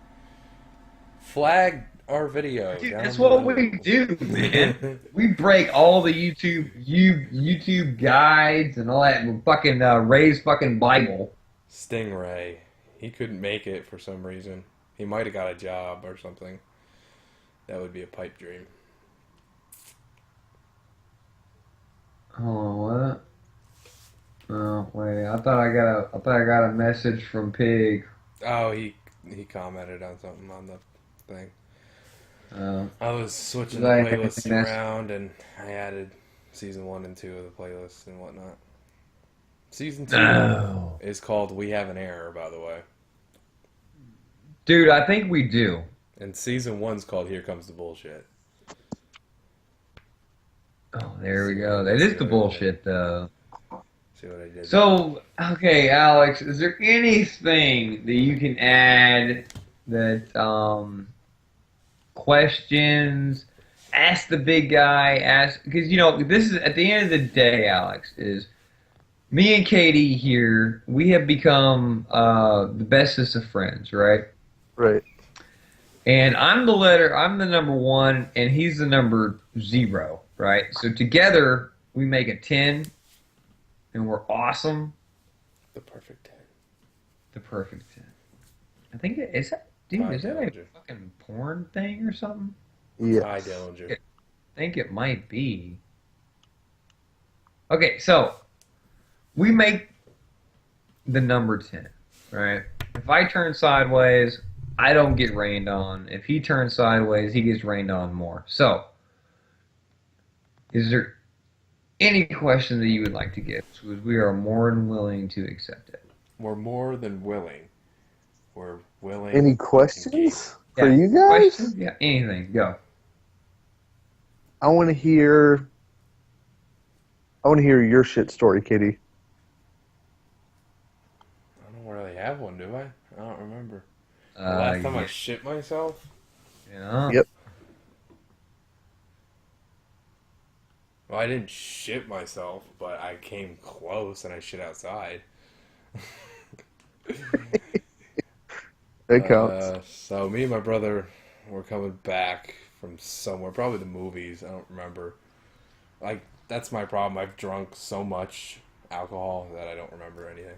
Flag our video. Dude, that's what we do, man. We break all the YouTube guides and all that fucking Ray's fucking Bible. Stingray. He couldn't make it for some reason. He might have got a job or something. That would be a pipe dream. Oh, what? Oh, wait. I thought I got a message from Pig. Oh, he commented on something on the thing. I was switching the playlists around, and I added season 1 and 2 of the playlist and whatnot. Season 2 is called We Have an Error, by the way. Dude, I think we do. And season 1's called Here Comes the Bullshit. Oh, there we go. That is the bullshit, though. See what I did? So, okay, Alex, is there anything that you can add that, questions, ask the big guy, because, this is, at the end of the day, Alex, is me and Katie here, we have become the bestest of friends, right? Right. And I'm the number 1, and he's the number 0, right? So together, we make a 10, and we're awesome. The perfect 10. The perfect 10. I think is that dude? Ty Is that a Dillinger. fucking porn thing or something? Ty Yes. Dillinger. I think it might be. Okay, so we make the number 10, right? If I turn sideways, I don't get rained on. If he turns sideways, he gets rained on more. So, is there any question that you would like to give? Because we are more than willing to accept it. We're more than willing. We're willing. Any and game. questions for Yeah. you guys? Question? Yeah, anything. Go. I want to hear. I want to hear your shit story, Kitty. I don't really have one, do I? I don't remember. The last time I Yeah. shit myself? Yeah. Yep. Well, I didn't shit myself, but I came close and I shit outside. That counts. So me and my brother were coming back from somewhere, probably the movies. I don't remember. Like that's my problem. I've drunk so much alcohol that I don't remember anything,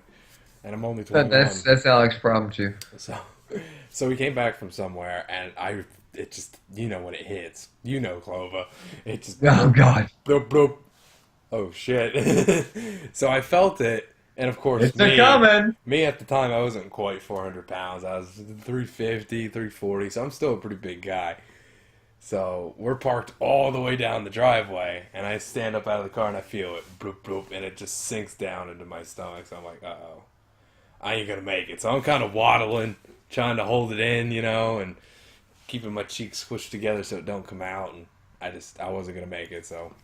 and I'm only But 21. that's Alex's problem too. So, so we came back from somewhere, and it just, when it hits, Clova, it just, Oh God, bloop, bloop. Oh shit. So I felt it, and of course, it's a coming. me at the time, I wasn't quite 400 pounds. I was 350, 340, so I'm still a pretty big guy. So we're parked all the way down the driveway, and I stand up out of the car and I feel it, bloop, bloop, and it just sinks down into my stomach. So I'm like, uh-oh, I ain't gonna make it. So I'm kind of waddling, trying to hold it in, and keeping my cheeks squished together so it don't come out. And I wasn't gonna make it. So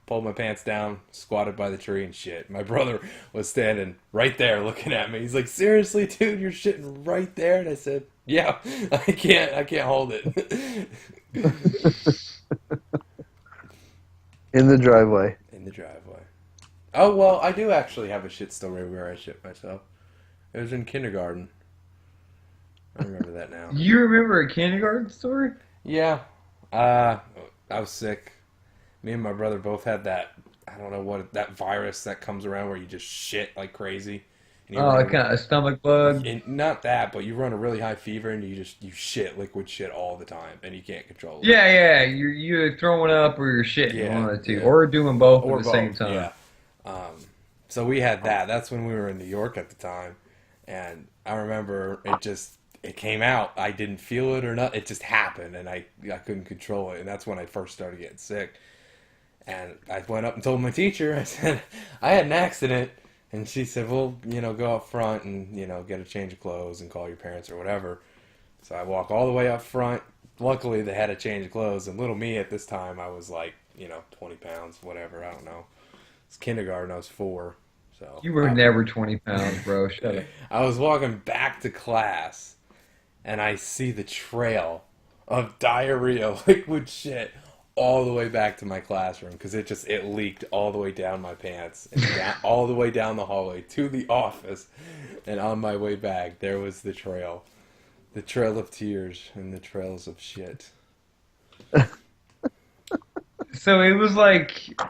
pulled my pants down, squatted by the tree, and shit. My brother was standing right there looking at me. He's like, "Seriously, dude, you're shitting right there?" And I said, "Yeah, I can't hold it." In the driveway. In the driveway. Oh well, I do actually have a shit story where I shit myself. It was in kindergarten. I remember that now. You remember a kindergarten story? Yeah. I was sick. Me and my brother both had that, I don't know what, that virus that comes around where you just shit like crazy. And you Oh, run like kind of a stomach bug. not that, but you run a really high fever and you shit liquid shit all the time and you can't control it. Yeah, yeah. You're throwing up or you're shitting, Yeah, one of the two, yeah. or doing both Or at the both, same time. yeah. So we had that. That's when we were in New York at the time. And I remember it came out. I didn't feel it or not. It just happened and I couldn't control it. And that's when I first started getting sick. And I went up and told my teacher, I said, I had an accident. And she said, well, go up front and, get a change of clothes and call your parents or whatever. So I walk all the way up front. Luckily, they had a change of clothes. And little me at this time, I was like, 20 pounds, whatever. I don't know. It's kindergarten. I was 4. So You were never 20 pounds, bro. Shut up. I was walking back to class. And I see the trail of diarrhea, liquid shit, all the way back to my classroom because it leaked all the way down my pants and all the way down the hallway to the office. And on my way back, there was the trail of tears and the trails of shit. So it was like,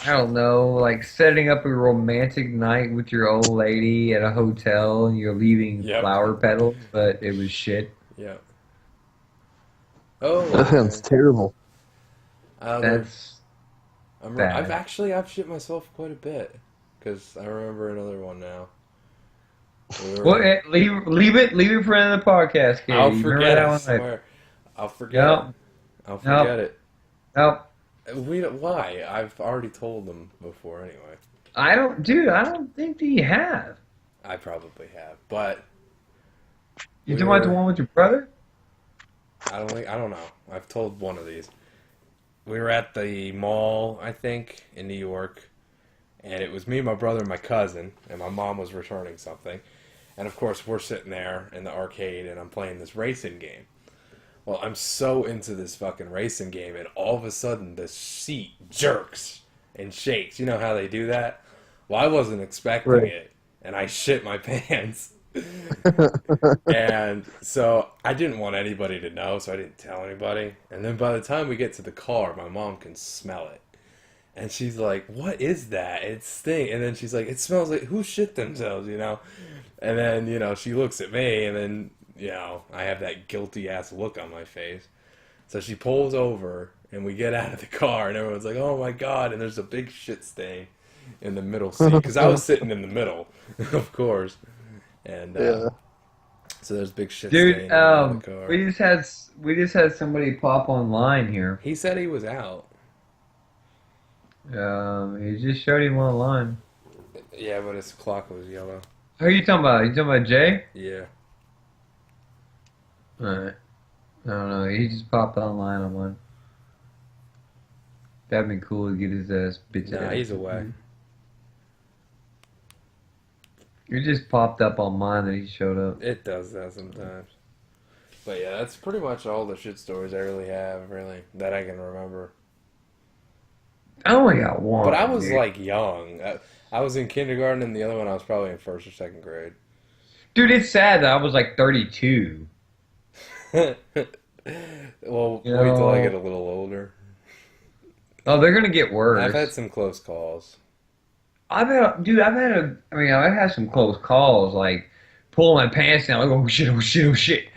I don't know, like setting up a romantic night with your old lady at a hotel and you're leaving Yep. flower petals, but it was shit. Yeah. Oh, That sounds terrible. That's bad. I've shit myself quite a bit because I remember another one now. Well, leave it for another podcast, Katie. I'll You remember forget. that I one? swear. I'll forget. Nope. I'll forget it. Nope. Why? I've already told them before anyway. I don't think that you have. I probably have, but You talking about the one with your brother? I don't know. I've told one of these. We were at the mall, I think, in New York, and it was me, my brother, and my cousin, and my mom was returning something. And of course, we're sitting there in the arcade, and I'm playing this racing game. Well, I'm so into this fucking racing game, and all of a sudden, the seat jerks and shakes. You know how they do that? Well, I wasn't expecting it, and I shit my pants. And so I didn't want anybody to know, so I didn't tell anybody. And then by the time we get to the car, my mom can smell it. And she's like, what is that? It's stink. And then she's like, it smells like who shit themselves, And then, she looks at me, and then, I have that guilty ass look on my face. So she pulls over, and we get out of the car, and everyone's like, "Oh my god!" And there's a big shit stain in the middle seat because I was sitting in the middle, of course. And Yeah. so there's a big shit stain Dude, in the middle of the car. we just had somebody pop online here. He said he was out. He just showed him online. Yeah, but his clock was yellow. Who are you talking about? You talking about Jay? Yeah. Alright. I don't know. He just popped online on one. That'd be cool to get his ass bitch Nah, ass. he's away. It just popped up on mine that he showed up. It does that sometimes. But yeah, that's pretty much all the shit stories I really have, that I can remember. I only got one. But I was dude. like young. I was in kindergarten, and the other one I was probably in first or second grade. Dude, it's sad that I was like 32. Well, You wait till I know- get a little older. Oh, they're gonna get worse. I've had some close calls. I've had some close calls, like pulling my pants down, like, oh shit, oh shit, oh shit.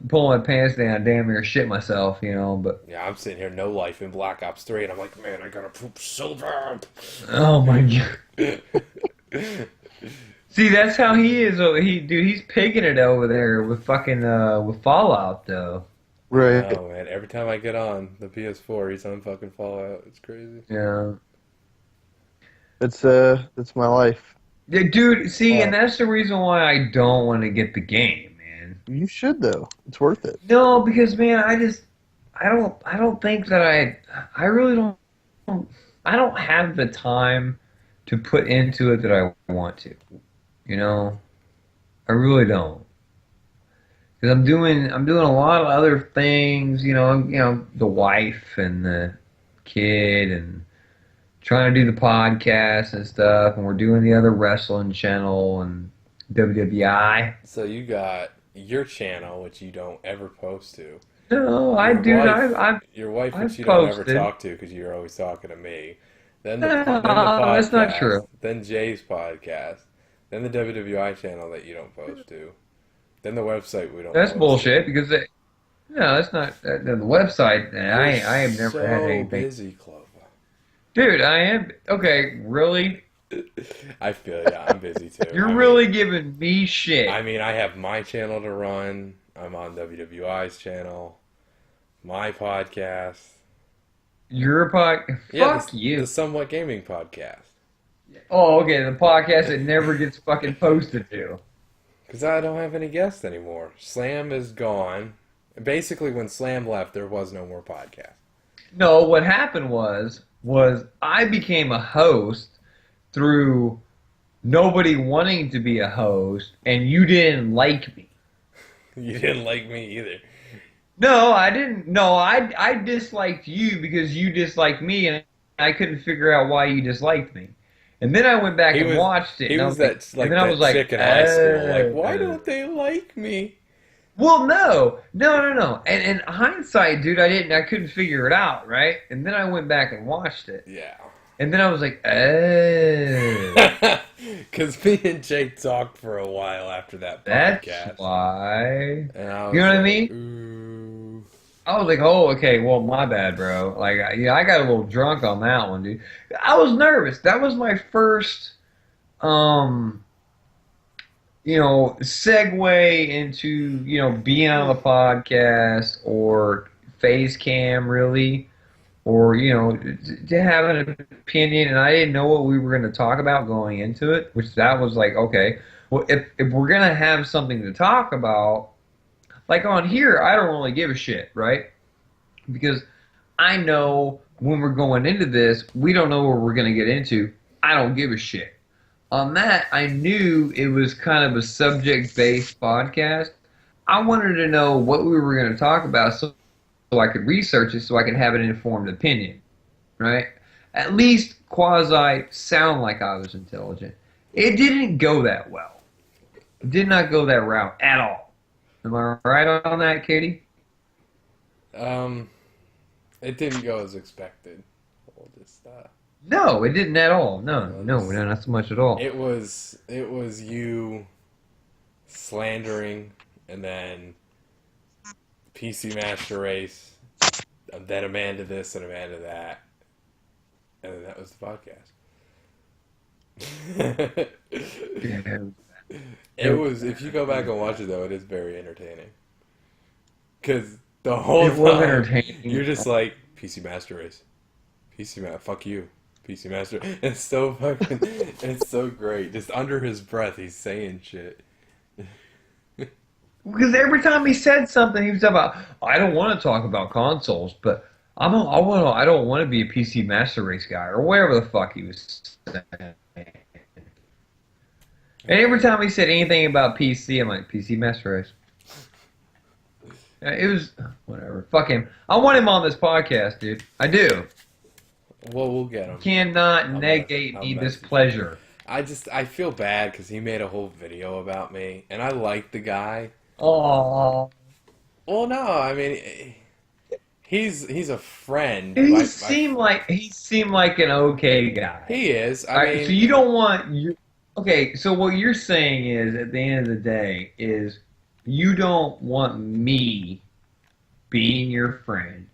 Pulling my pants down, damn near shit myself, but Yeah, I'm sitting here, no life in Black Ops 3, and I'm like, man, I gotta poop so bad. oh my god. See, that's how he is. He's pigging it over there with fucking with Fallout though. Right. Oh man, every time I get on the PS4, he's on fucking Fallout. It's crazy. Yeah. That's my life. Yeah, dude. See, Wow. and that's the reason why I don't want to get the game, man. You should though. It's worth it. No, because man, I don't think that I really don't, I don't have the time to put into it that I want to. I really don't. Because I'm doing a lot of other things, the wife and the kid and trying to do the podcast and stuff, and we're doing the other wrestling channel and WWI. So you got your channel, which you don't ever post to. No, I Your do. wife- Your wife, which I've you don't ever posted. talk to because you're always talking to me. Then No, then the podcast. that's not true. Then Jay's podcast. Then the WWI channel that you don't post to. Then the website we don't. That's post bullshit to. because no, that's not the website. I have never so had anything. busy, Clover. Dude, I am okay. Really, I feel yeah, I'm busy too. you're I mean- really giving me shit. I mean, I have my channel to run. I'm on WWI's channel. My podcast. You're a pod. Yeah, Fuck you. The Somewhat Gaming podcast. Oh, okay. The podcast that never gets fucking posted to. Because I don't have any guests anymore. Slam is gone. Basically, when Slam left, there was no more podcast. No, what happened was I became a host through nobody wanting to be a host, and you didn't like me. You didn't like me either. No, I didn't. No, I disliked you because you disliked me, and I couldn't figure out why you disliked me. And then I went back and watched it. He and was I was that like and then I that was like, chick in high school. Like, why don't they like me? Well, no. And in hindsight, dude, I couldn't figure it out, right? And then I went back and watched it, Yeah. and then I was like, oh, Because me and Jake talked for a while after that that's podcast. why. And I was You know what I like, mean? Ooh. I was like, oh, okay, well, my bad, bro. Like, I got a little drunk on that one, dude. I was nervous. That was my first, segue into, being on the podcast or face cam, really, or, to have an opinion. And I didn't know what we were going to talk about going into it, which that was like, okay, well, if we're going to have something to talk about, like on here, I don't really give a shit, right? Because I know when we're going into this, we don't know what we're going to get into. I don't give a shit. On that, I knew it was kind of a subject-based podcast. I wanted to know what we were going to talk about so I could research it so I could have an informed opinion, right? At least quasi sound like I was intelligent. It didn't go that well. It did not go that route at all. Am I right on that, Katie? It didn't go as expected. We'll just No, it didn't at all. No, Well, no, no, not so much at all. it was you slandering, and then PC Master Race, and then Amanda this and Amanda that, and then that was the podcast. Yeah, It was. If you go back and watch it, though, it is very entertaining. Because the whole it was time entertaining. you're just like PC Master Race, fuck you, PC Master. It's so fucking, it's so great. Just under his breath, he's saying shit. Because every time he said something, he was about, I don't want to talk about consoles, but I don't want to be a PC Master Race guy, or whatever the fuck he was saying. And every time he said anything about PC, I'm like, PC Master Race. It was, whatever. Fuck him. I want him on this podcast, dude. I do. Well, we'll get him. Cannot I'll negate me message this him. pleasure. I feel bad because he made a whole video about me, and I like the guy. Oh, Well, no, I mean, he's a friend. he seemed like an okay guy. He is. All right, so you don't want you. Okay, so what you're saying is, at the end of the day, is you don't want me, being your friend,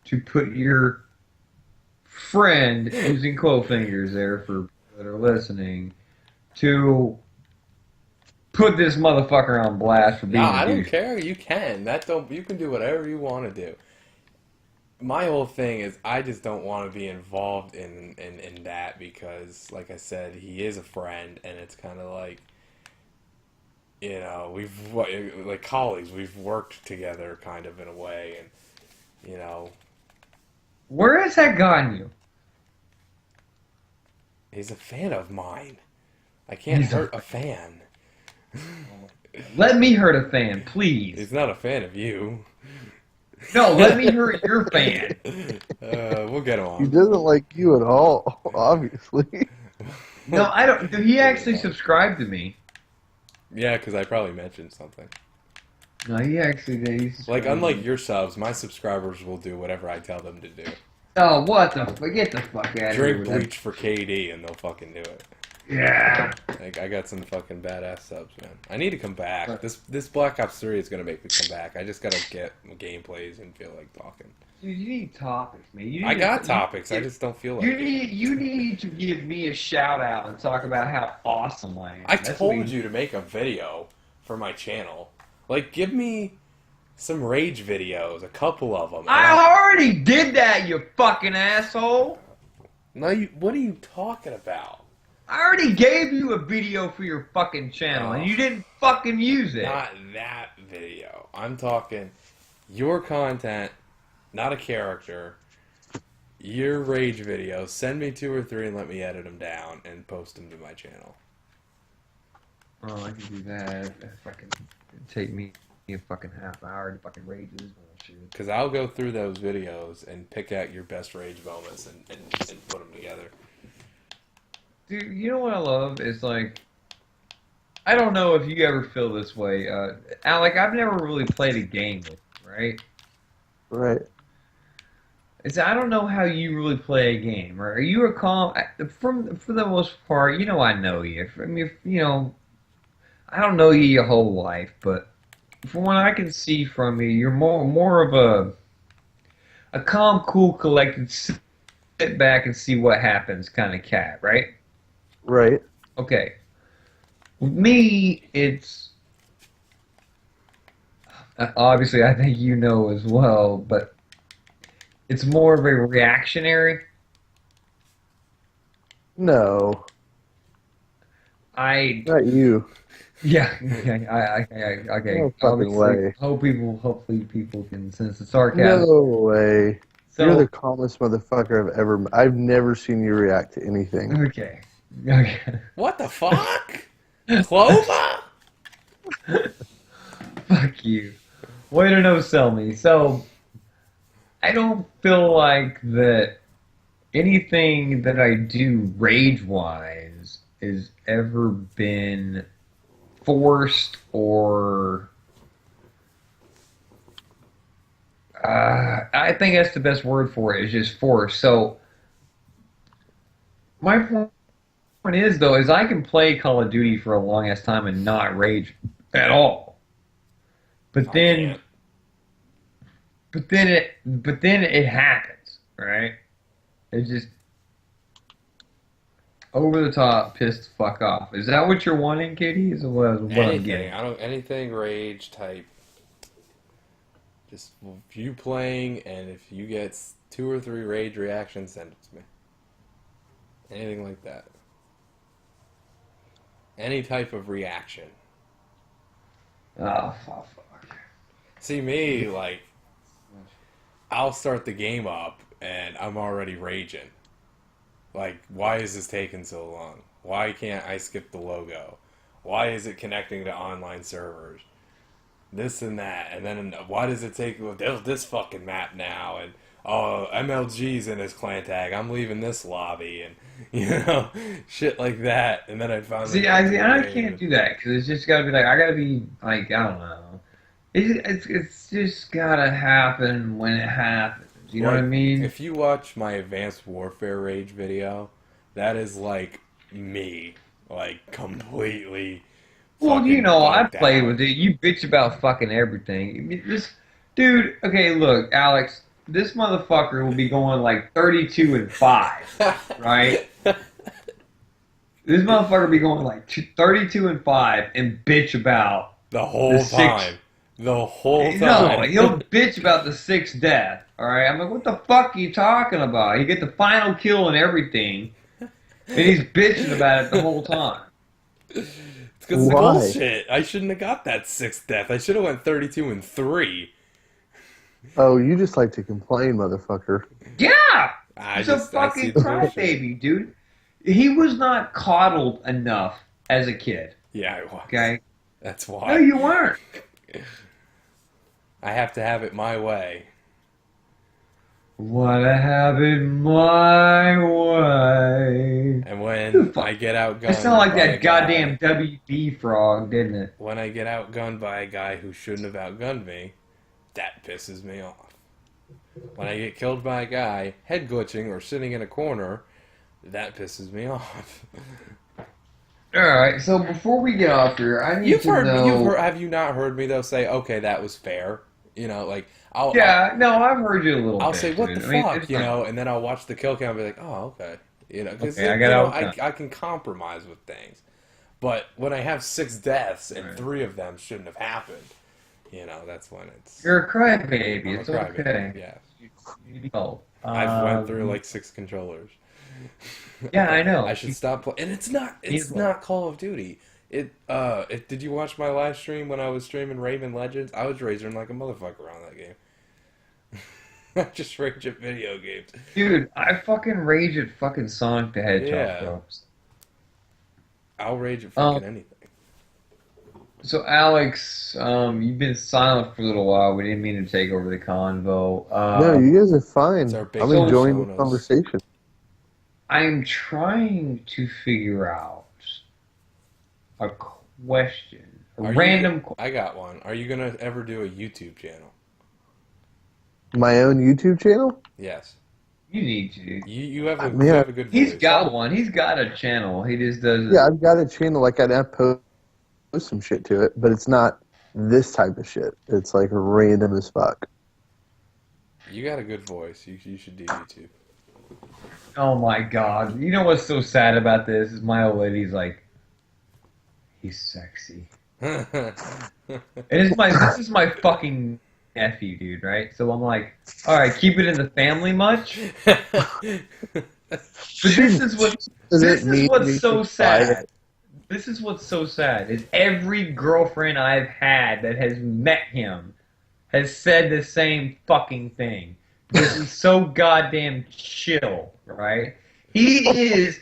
to put your friend, using quote fingers there for people that are listening, to put this motherfucker on blast for being No, a I don't douche. care. You can. You can do whatever you want to do. My whole thing is I just don't want to be involved in that because, like I said, he is a friend, and it's kind of like, like colleagues, we've worked together kind of in a way, and Where has that gotten you? he's a fan of mine. I can't hurt a fan. Let me hurt a fan, please. He's not a fan of you. No, let me hurt your fan. We'll get him He on. doesn't like you at all, obviously. No, I don't. He actually subscribed to me. Yeah, because I probably mentioned something. No, he actually did. He Like, subscribed to unlike me. your subs, my subscribers will do whatever I tell them to do. Oh, what the fuck? Get the fuck out of here. Drink with that. bleach for KD and they'll fucking do it. Yeah. Like, I got some fucking badass subs, man. I need to come back. This Black Ops 3 is gonna make me come back. I just gotta get gameplays and feel like talking. Dude, you need topics, man. You need I got topics. I just don't feel like it. You need to give me a shout out and talk about how awesome I am. I That's told what you to make a video for my channel. Like, give me some rage videos, a couple of them. I already did that, you fucking asshole. No, what are you talking about? I already gave you a video for your fucking channel, and you didn't fucking use it. Not that video. I'm talking your content, not a character. Your rage videos. Send me 2 or 3 and let me edit them down and post them to my channel. Oh, I can do that. If fucking it'd take me a fucking half hour to fucking rage this bullshit. Because I'll go through those videos and pick out your best rage moments and put them together. Dude, you know what I love is like, I don't know if you ever feel this way. Alec, I've never really played a game with you, right? Right. I don't know how you really play a game. Or are you a calm? For the most part, you know I know you. I mean, I don't know you your whole life, but from what I can see from you, you're more of a calm, cool, collected, sit back and see what happens kind of cat, right? Right. Okay. With me, it's obviously I think you know as well, but it's more of a reactionary. No. Not you. Yeah, okay. No fucking Obviously, way. Hopefully people can sense the sarcasm. No way. So, You're the calmest motherfucker I've never seen you react to anything. okay. Okay. What the fuck? Clover? Fuck you. Way to no sell me. So, I don't feel like that anything that I do rage-wise has ever been forced or I think that's the best word for it, is just forced. So my point is though, is I can play Call of Duty for a long ass time and not rage at all. But I then, can't. but then it happens, right? It just over the top, pissed the fuck off. Is that what you're wanting, Katie? Is what I'm Anything. getting? I don't. Anything rage type. Just you playing, and if you get 2 or 3 rage reactions, send it to me. Anything like that. Any type of reaction. Oh fuck. See me, like, I'll start the game up, and I'm already raging. Like, why is this taking so long? Why can't I skip the logo? Why is it connecting to online servers? This and that, and then why does it take this fucking map now? And oh, MLG's in his clan tag. I'm leaving this lobby, and shit like that. And then I finally I can't do that because it's just gotta be like I gotta be like I don't know. It's just gotta happen when it happens. You know what I mean? If you watch my Advanced Warfare Rage video, that is like me, like completely. Well, Fucking I bugged play out. with it. You bitch about fucking everything. I mean, dude. Okay, look, Alex. This motherfucker will be going like 32-5, right? This motherfucker will be going like 32-5 and bitch about The whole the six. time. The whole No, time. he'll bitch about the sixth death. All right, I'm like, what the fuck are you talking about? You get the final kill and everything, and he's bitching about it the whole time. It's because it's Why? bullshit. I shouldn't have got that 6th death. I should have went 32-3. Oh, you just like to complain, motherfucker. Yeah, I he's a see fucking the bullshit. crybaby, dude. He was not coddled enough as a kid. Yeah, I was. Okay, That's no, why. you weren't. I have to have it my way. Wanna have it my way. And when I get I outgunned sound like by a that guy- goddamn WB frog, didn't it? when I get outgunned by a guy who shouldn't have outgunned me, that pisses me off. When I get killed by a guy head glitching or sitting in a corner, that pisses me off. All right, so before we get off here, I need to know. Have you not heard me though say, okay, that was fair? Like I'll No, I've heard you a little I'll bit. say, what dude. the I mean, fuck, it's fine. and then I'll watch the kill count and be like, oh, okay, because Okay, I got I can compromise with things. But when I have 6 deaths and Right. 3 of them shouldn't have happened, that's when it's. You're a crybaby. I'm a It's crybaby. okay. Yeah, Oh, I've went through like 6 controllers. Yeah, I know. I should stop playing. And it's not. It's He's not Call of Duty. Did you watch my live stream when I was streaming Raven Legends? I was raging like a motherfucker on that game. I just rage at video games. Dude, I fucking rage at fucking Sonic the Hedgehog, Yeah. bro. I'll rage at fucking anything. So, Alex, you've been silent for a little while. We didn't mean to take over the convo. No, you guys are fine. It's our big I'm enjoying the personas. conversation. I'm trying to figure out a question. I got one. Are you gonna ever do a YouTube channel? My own YouTube channel? Yes. You need to. You have a Man, you have a good voice. He's got one. He's got a channel. He just does it. Yeah, I've got a channel. Like, I'd have post some shit to it, but it's not this type of shit. It's like random as fuck. You got a good voice. You should do YouTube. Oh my god. You know what's so sad about this? Is my old lady's like, he's sexy. And this is my fucking nephew, dude, right? So I'm like, alright, keep it in the family much? But this is what's so sad. This is what's so sad is every girlfriend I've had that has met him has said the same fucking thing. This is so goddamn chill, right? He is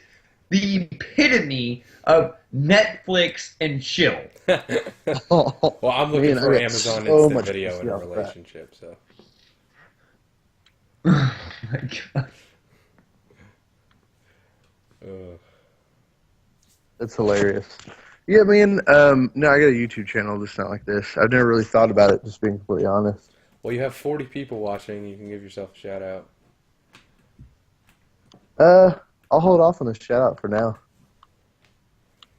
the epitome of Netflix and chill. Well, I'm looking Man, for I got Amazon so Instant much Video to in a say off that. relationship, so. Oh my god. Ugh. That's hilarious. Yeah, man. No, I got a YouTube channel just not like this. I've never really thought about it, just being completely honest. Well, you have 40 people watching. You can give yourself a shout out. I'll hold off on the shout out for now.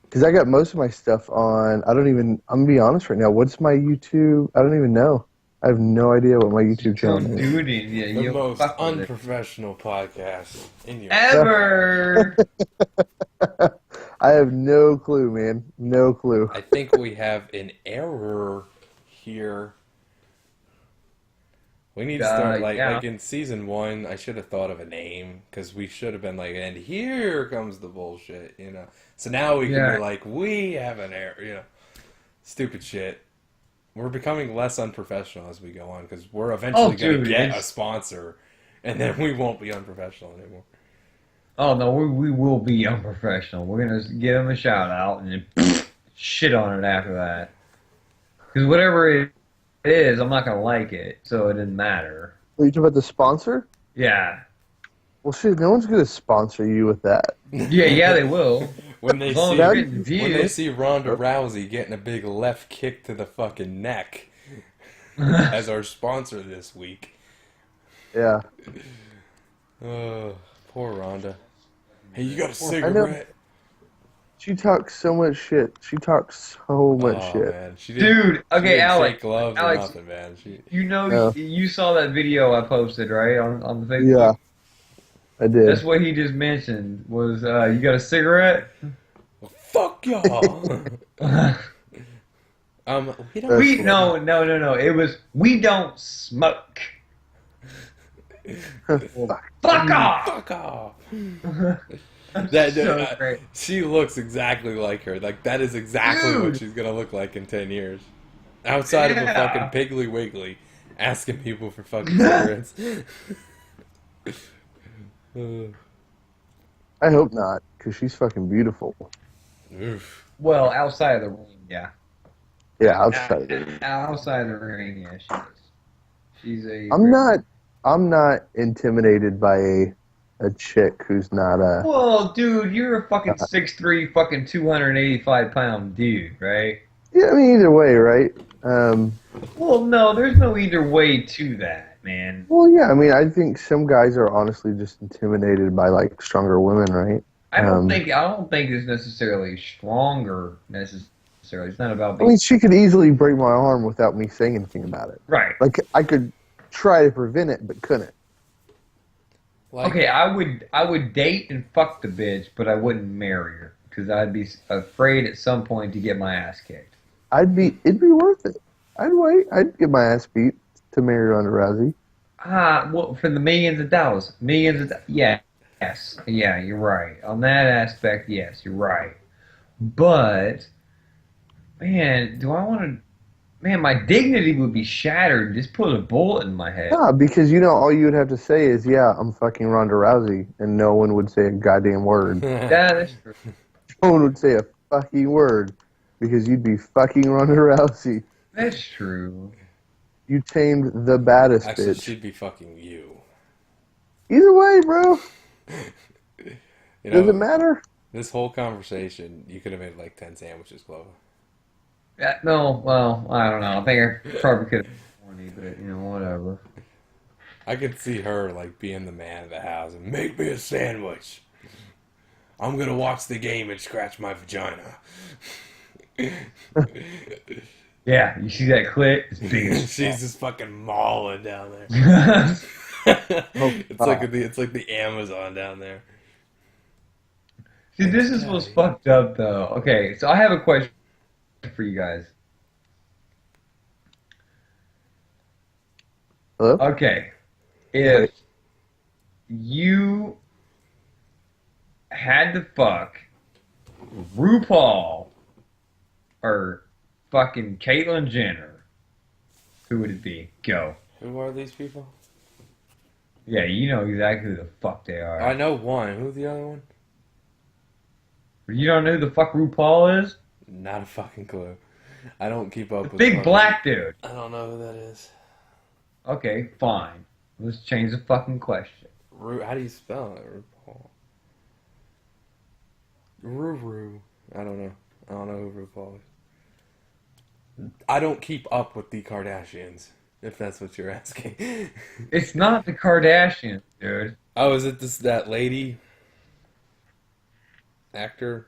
Because I got most of my stuff on. I'm gonna be honest right now. What's my YouTube? I don't even know. I have no idea what my YouTube channel Don't is. do it. Yeah, The you most fuck with it. unprofessional podcast in your Ever. I have no clue, man. No clue. I think we have an error here. We need to start like in season 1. I should have thought of a name because we should have been like, and here comes the bullshit, you know. So now we can be like, we have an error, you know, stupid shit. We're becoming less unprofessional as we go on because we're eventually going to get a sponsor, and then we won't be unprofessional anymore. Oh no, we will be unprofessional. We're gonna give them a shout out and then shit on it after that. Because whatever it is, I'm not gonna like it, so it didn't matter. Are you talking about the sponsor? Yeah. Well, shit, no one's gonna sponsor you with that. Yeah, they will. When they see Ronda Rousey getting a big left kick to the fucking neck as our sponsor this week. Yeah. Oh, poor Ronda. Hey, you got a cigarette? She talks so much shit. She talks so much shit. Man. Dude, okay, Alex. Fake gloves or nothing, man. You saw that video I posted, right, on the Facebook? Yeah, I did. That's what he just mentioned, was, you got a cigarette? Well, fuck y'all. No. It was, we don't smoke. Fuck off! Fuck off! Great. She looks exactly like her. Like, that is exactly what she's gonna look like in 10 years. Outside of a fucking Piggly Wiggly, asking people for fucking cigarettes. I hope not, because she's fucking beautiful. Oof. Well, outside of the ring, yeah. Yeah, outside of the ring. Outside of the ring, yeah, she is. She's a... I'm not intimidated by a chick who's not a... Well, dude, you're a fucking 6'3", fucking 285-pound dude, right? Yeah, I mean, either way, right? Well, no, there's no either way to that, man. Well, yeah, I mean, I think some guys are honestly just intimidated by, like, stronger women, right? I don't think it's necessarily stronger, necessarily. It's not about being... I mean, she could easily break my arm without me saying anything about it. Right. Like, I could try to prevent it, but couldn't. Like, okay, I would date and fuck the bitch, but I wouldn't marry her because I'd be afraid at some point to get my ass kicked. It'd be worth it. I'd wait. I'd get my ass beat to marry Ronda Rousey. Well, for the millions of dollars, yes, you're right on that aspect. Yes, you're right. But man, do I want to? Man, my dignity would be shattered. Just put a bullet in my head. Yeah, because all you would have to say is, "Yeah, I'm fucking Ronda Rousey," and no one would say a goddamn word. That's true. No one would say a fucking word because you'd be fucking Ronda Rousey. That's true. You tamed the baddest Actually, bitch. she'd be fucking you. Either way, bro. Does it matter? This whole conversation, you could have made like 10 sandwiches, Clover. No, well, I don't know. I think I probably could have been horny, but whatever. I could see her like being the man of the house and make me a sandwich. I'm gonna watch the game and scratch my vagina. Yeah, you see that clit? It's big as She's just fucking mauling down there. It's like the Amazon down there. See, this is what's fucked up, though. Okay, so I have a question for you guys. Hello? Okay, if you had to fuck RuPaul or fucking Caitlyn Jenner, who would it be? Go. Who are these people? Yeah, you know exactly who the fuck they are. I know one. Who's the other one? You don't know who the fuck RuPaul is? Not a fucking clue. I don't keep up with big black dude. I don't know who that is. Okay, fine. Let's change the fucking question. How do you spell it? RuPaul. Ruru. I don't know. I don't know who RuPaul is. I don't keep up with the Kardashians, if that's what you're asking. It's not the Kardashians, dude. Oh, is it that lady? actor?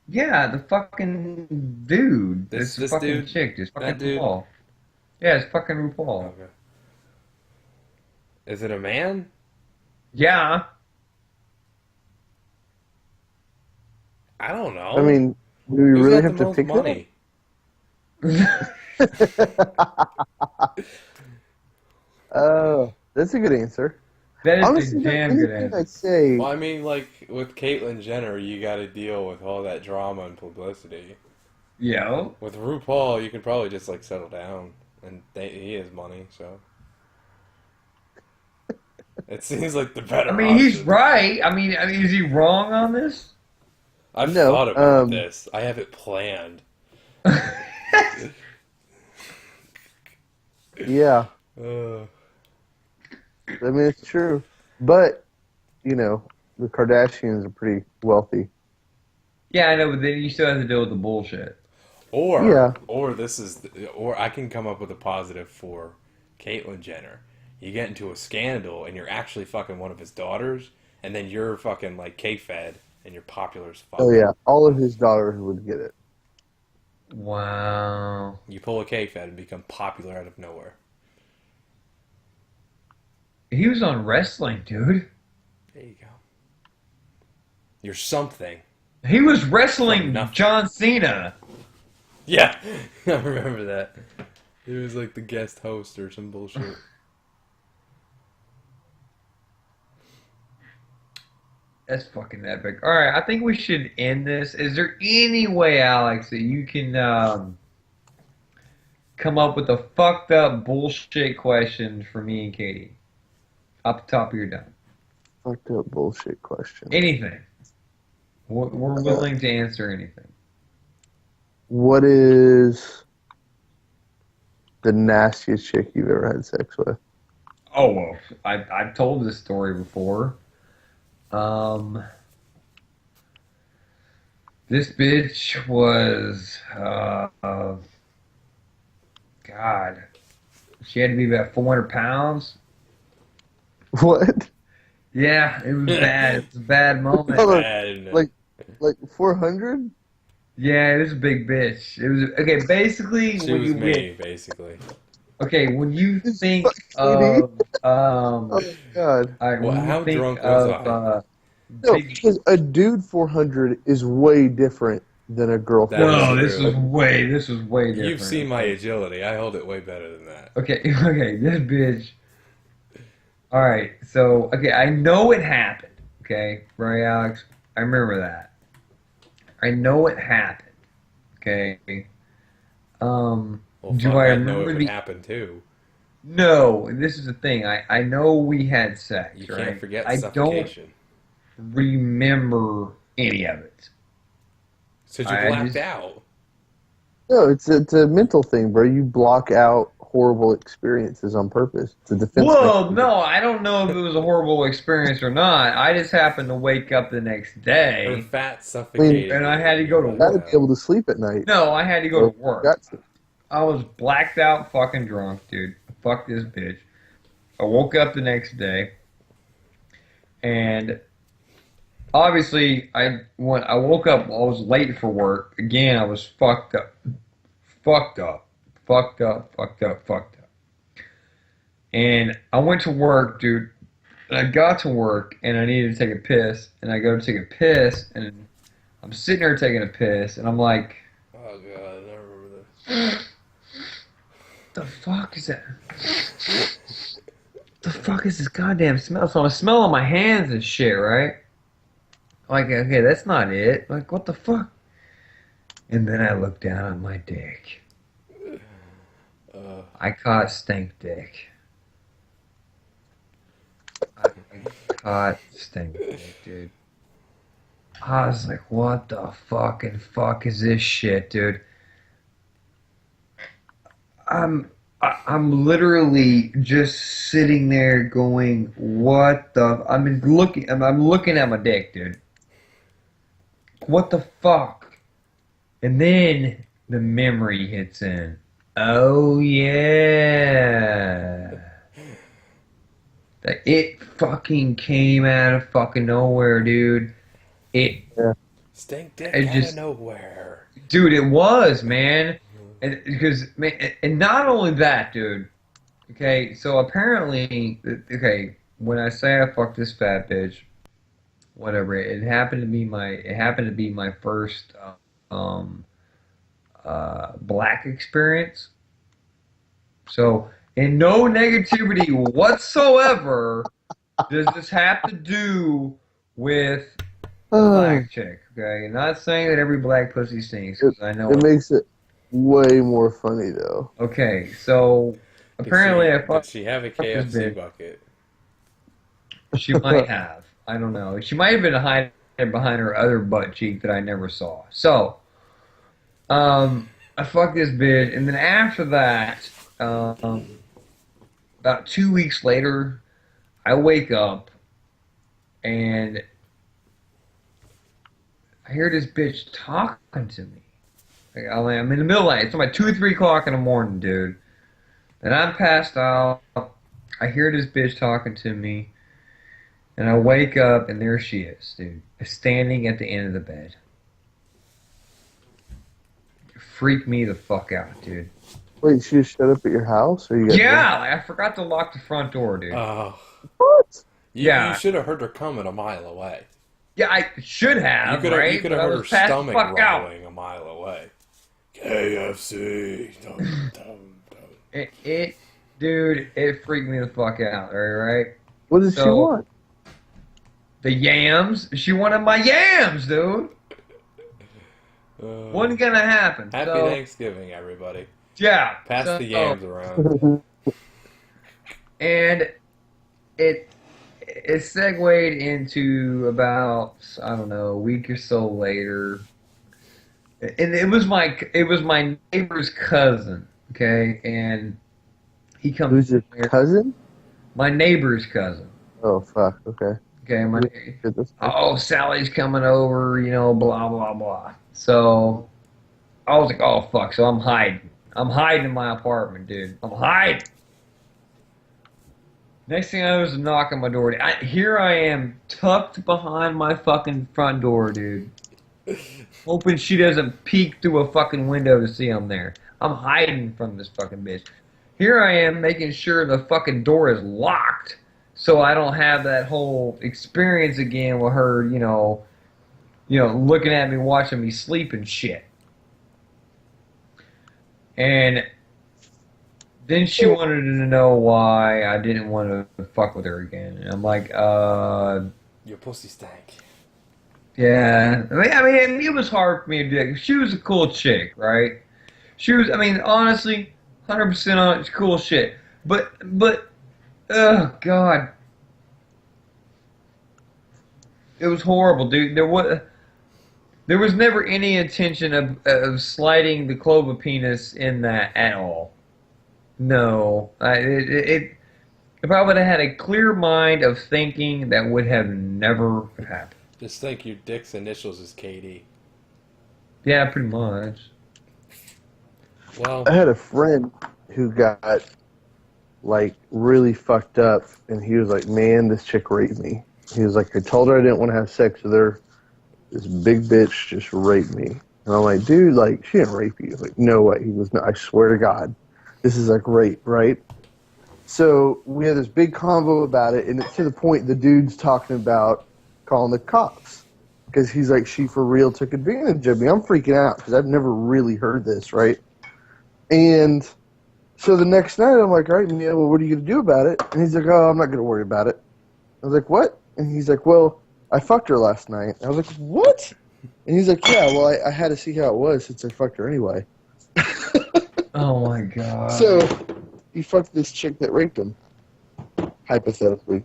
Yeah, the fucking dude. This This this fucking dude? chick. This That fucking dude? RuPaul. Yeah, it's fucking RuPaul. Okay. Is it a man? Yeah. I don't I know. mean, do we Who's really got the have to most pick money? That's a good answer. That is a Honestly, though, damn good anything I answer. say, Well, I mean, like with Caitlyn Jenner, you got to deal with all that drama and publicity. Yo. With RuPaul, you can probably just like settle down, and he has money, so it seems like the I better mean, he's option. right. I mean, is he wrong on this? I've no. thought about this. I have it planned. Yeah, Uh, I mean it's true, but the Kardashians are pretty wealthy. Yeah, I know, but then you still have to deal with the bullshit. or Yeah, or I can come up with a positive for Caitlyn Jenner. You get into a scandal, and you're actually fucking one of his daughters, and then you're fucking like K-Fed, and you're popular as oh fuck. yeah, all of his daughters would get it. Wow. You pull a K-Fed and become popular out of nowhere. He was on wrestling, dude. There you go. You're something He was from wrestling nothing. John Cena. Yeah, I remember that. He was like the guest host or some bullshit. That's fucking epic. All right, I think we should end this. Is there any way, Alex, that you can come up with a fucked up bullshit question for me and Katie? Off the top of your dome. Fucked up bullshit question. Anything. We're willing to answer anything. What is the nastiest chick you've ever had sex with? Oh, well, I've told this story before. This bitch was, God, she had to be about 400 pounds. What? Yeah, it was bad. It was a bad moment. Hold on, Bad, isn't it? like 400? Yeah, it was a big bitch. It was okay. Basically, She when was you me, basically. okay, when you It's think Katie. of Oh my god. all right, Well, when you how think drunk was of I? No, big. because a dude 400 is way different than a girl That is 400. true. This was way different. You've seen my agility. I hold it way better than that. Okay, okay, this bitch. All right, so okay, I know it happened. Okay, right, Alex? I remember that. I know it happened. Okay. Well, Do fuck, I I know it remember would the? happen too. No, this is the thing. I know we had sex, You right? can't forget I don't suffocation. remember any of it. Since you I blacked just- out. No, it's a mental thing, bro. You block out horrible experiences on purpose. It's a defense Well, mechanism. no, I don't know if it was a horrible experience or not. I just happened to wake up the next Her day. fat suffocated. And I you had to and go you to You blacked gotta work. be able to sleep at night. No, I had to go to work. Got to. I was blacked out, fucking drunk, dude. Fuck this bitch. I woke up the next day, and obviously, when I woke up, I was late for work. Again, I was fucked up, fucked up, fucked up, fucked up, fucked up. And I went to work, dude. And I got to work, and I needed to take a piss. And I go to take a piss, and I'm sitting there taking a piss, and I'm like, Oh god, I don't remember this. the fuck is that? The fuck is this goddamn smell? So I'm smelling my hands and shit, right? Like, okay, that's not it. Like, what the fuck? And then I look down at my dick. I caught stink dick. I caught stink dick, dude. I was like, what the fucking fuck is this shit, dude? I'm literally just sitting there going, what the? I'm looking at my dick, dude. What the fuck? And then the memory hits in. Oh yeah, Like, it fucking came out of fucking nowhere, dude. It, Yeah. Stink dick it out of just, nowhere. dude, it was, man. And because, man, and not only that, dude. Okay, so apparently, okay, when I say I fucked this fat bitch, whatever, it happened to be my first, um, black experience. So, in no negativity whatsoever, does this have to do with a Uh, black chick? Okay, not saying that every black pussy stinks it, because I know it it. makes it way more funny though. Okay, so apparently I Did fucked she have a this KFC bitch. bucket? She might have. I don't know. She might have been hiding behind her other butt cheek that I never saw. So, I fucked this bitch, and then after that, about 2 weeks later, I wake up and I hear this bitch talking to me. Like, I'm in the middle of the night. It's like 2 or 3 o'clock in the morning, dude. And I'm passed out. I hear this bitch talking to me. And I wake up, and there she is, dude. Standing at the end of the bed. Freaked me the fuck out, dude. Wait, she just showed up at your house, or you got drunk? Yeah, I forgot to lock the front door, dude. Oh, What? you Yeah. should have heard her coming a mile away. Yeah, I should have, You right? could But have I heard was her passed the stomach fuck out. rumbling a mile away. KFC. Dum, dum, dum. Dude, it freaked me the fuck out, right? What does she So, want? the yams, she wanted my yams, dude. Wasn't gonna happen. Happy So, Thanksgiving, everybody. yeah. Pass So, the yams around. and it it segued into about, I don't know, a week or so later, and it was my neighbor's cousin, okay, and he comes Who's your here, cousin? my neighbor's cousin, Oh fuck. Okay. okay, Shit, that's nice. oh, Sally's coming over, blah blah blah. So I was like, oh fuck, so I'm hiding in my apartment, dude. I'm hiding. Next thing I know is a knock on my door. Here I am, tucked behind my fucking front door, dude. Hoping she doesn't peek through a fucking window to see I'm there. I'm hiding from this fucking bitch. Here I am making sure the fucking door is locked so I don't have that whole experience again with her, looking at me, watching me sleep and shit. And then she wanted to know why I didn't want to fuck with her again. And I'm like, Your pussy stank. yeah. I mean, it was hard for me to do that. She was a cool chick, right? She was, I mean, honestly, 100% on it's cool shit. But, oh God, it was horrible, dude. There was never any intention of sliding the cloven penis in that at all. No, if I would have had a clear mind of thinking, that would have never happened. Just think your dick's initials is KD. Yeah, pretty much. Well, I had a friend who got like really fucked up, and he was like, "Man, this chick raped me." He was like, "I told her I didn't want to have sex with her. This big bitch just raped me." And I'm like, "Dude, like she didn't rape you." He's like, "No way." He goes, "No, I swear to God, this is like rape, right?" So we had this big convo about it, and it's to the point the dude's talking about calling the cops because he's like, "She for real took advantage of me." I'm freaking out because I've never really heard this, right? And so the next night, I'm like, all right, Neil, well, what are you going to do about it? And he's like, oh, I'm not going to worry about it. I was like, what? And he's like, well, I fucked her last night. I was like, what? And he's like, yeah, well, I had to see how it was since I fucked her anyway. Oh my God. So he fucked this chick that raped him, hypothetically.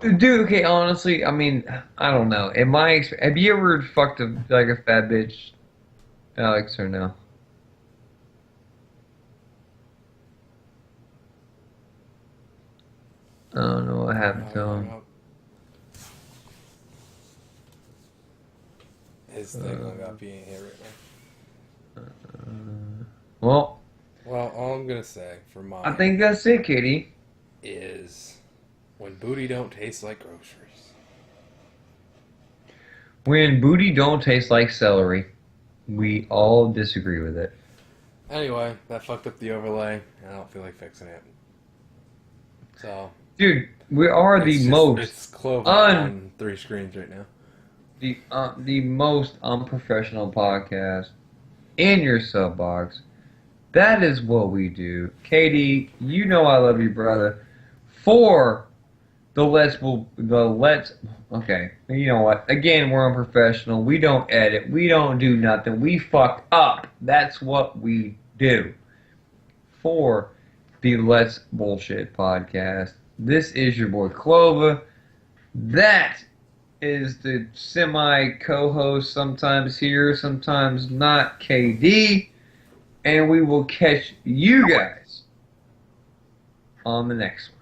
Dude, okay, honestly, I mean, I don't know. Have you ever fucked like a fat bitch, Alex, or no? I don't know what happened to him. His thing hung up. He ain't here right Well, now. Well, all I'm gonna say for mine I think that's it, Kitty. is When booty don't taste like groceries. When booty don't taste like celery, we all disagree with it. Anyway, that fucked up the overlay, and I don't feel like fixing it. So, Dude, we are it's cloven on 3 screens right now. the most unprofessional podcast in your sub box. That is what we do. Katie, you know I love you, brother. For okay, you know what? Again, we're unprofessional. We don't edit. We don't do nothing. We fuck up. That's what we do. For the Let's Bullshit podcast, this is your boy Clova. That is the semi-co-host, sometimes here, sometimes not, KD. And we will catch you guys on the next one.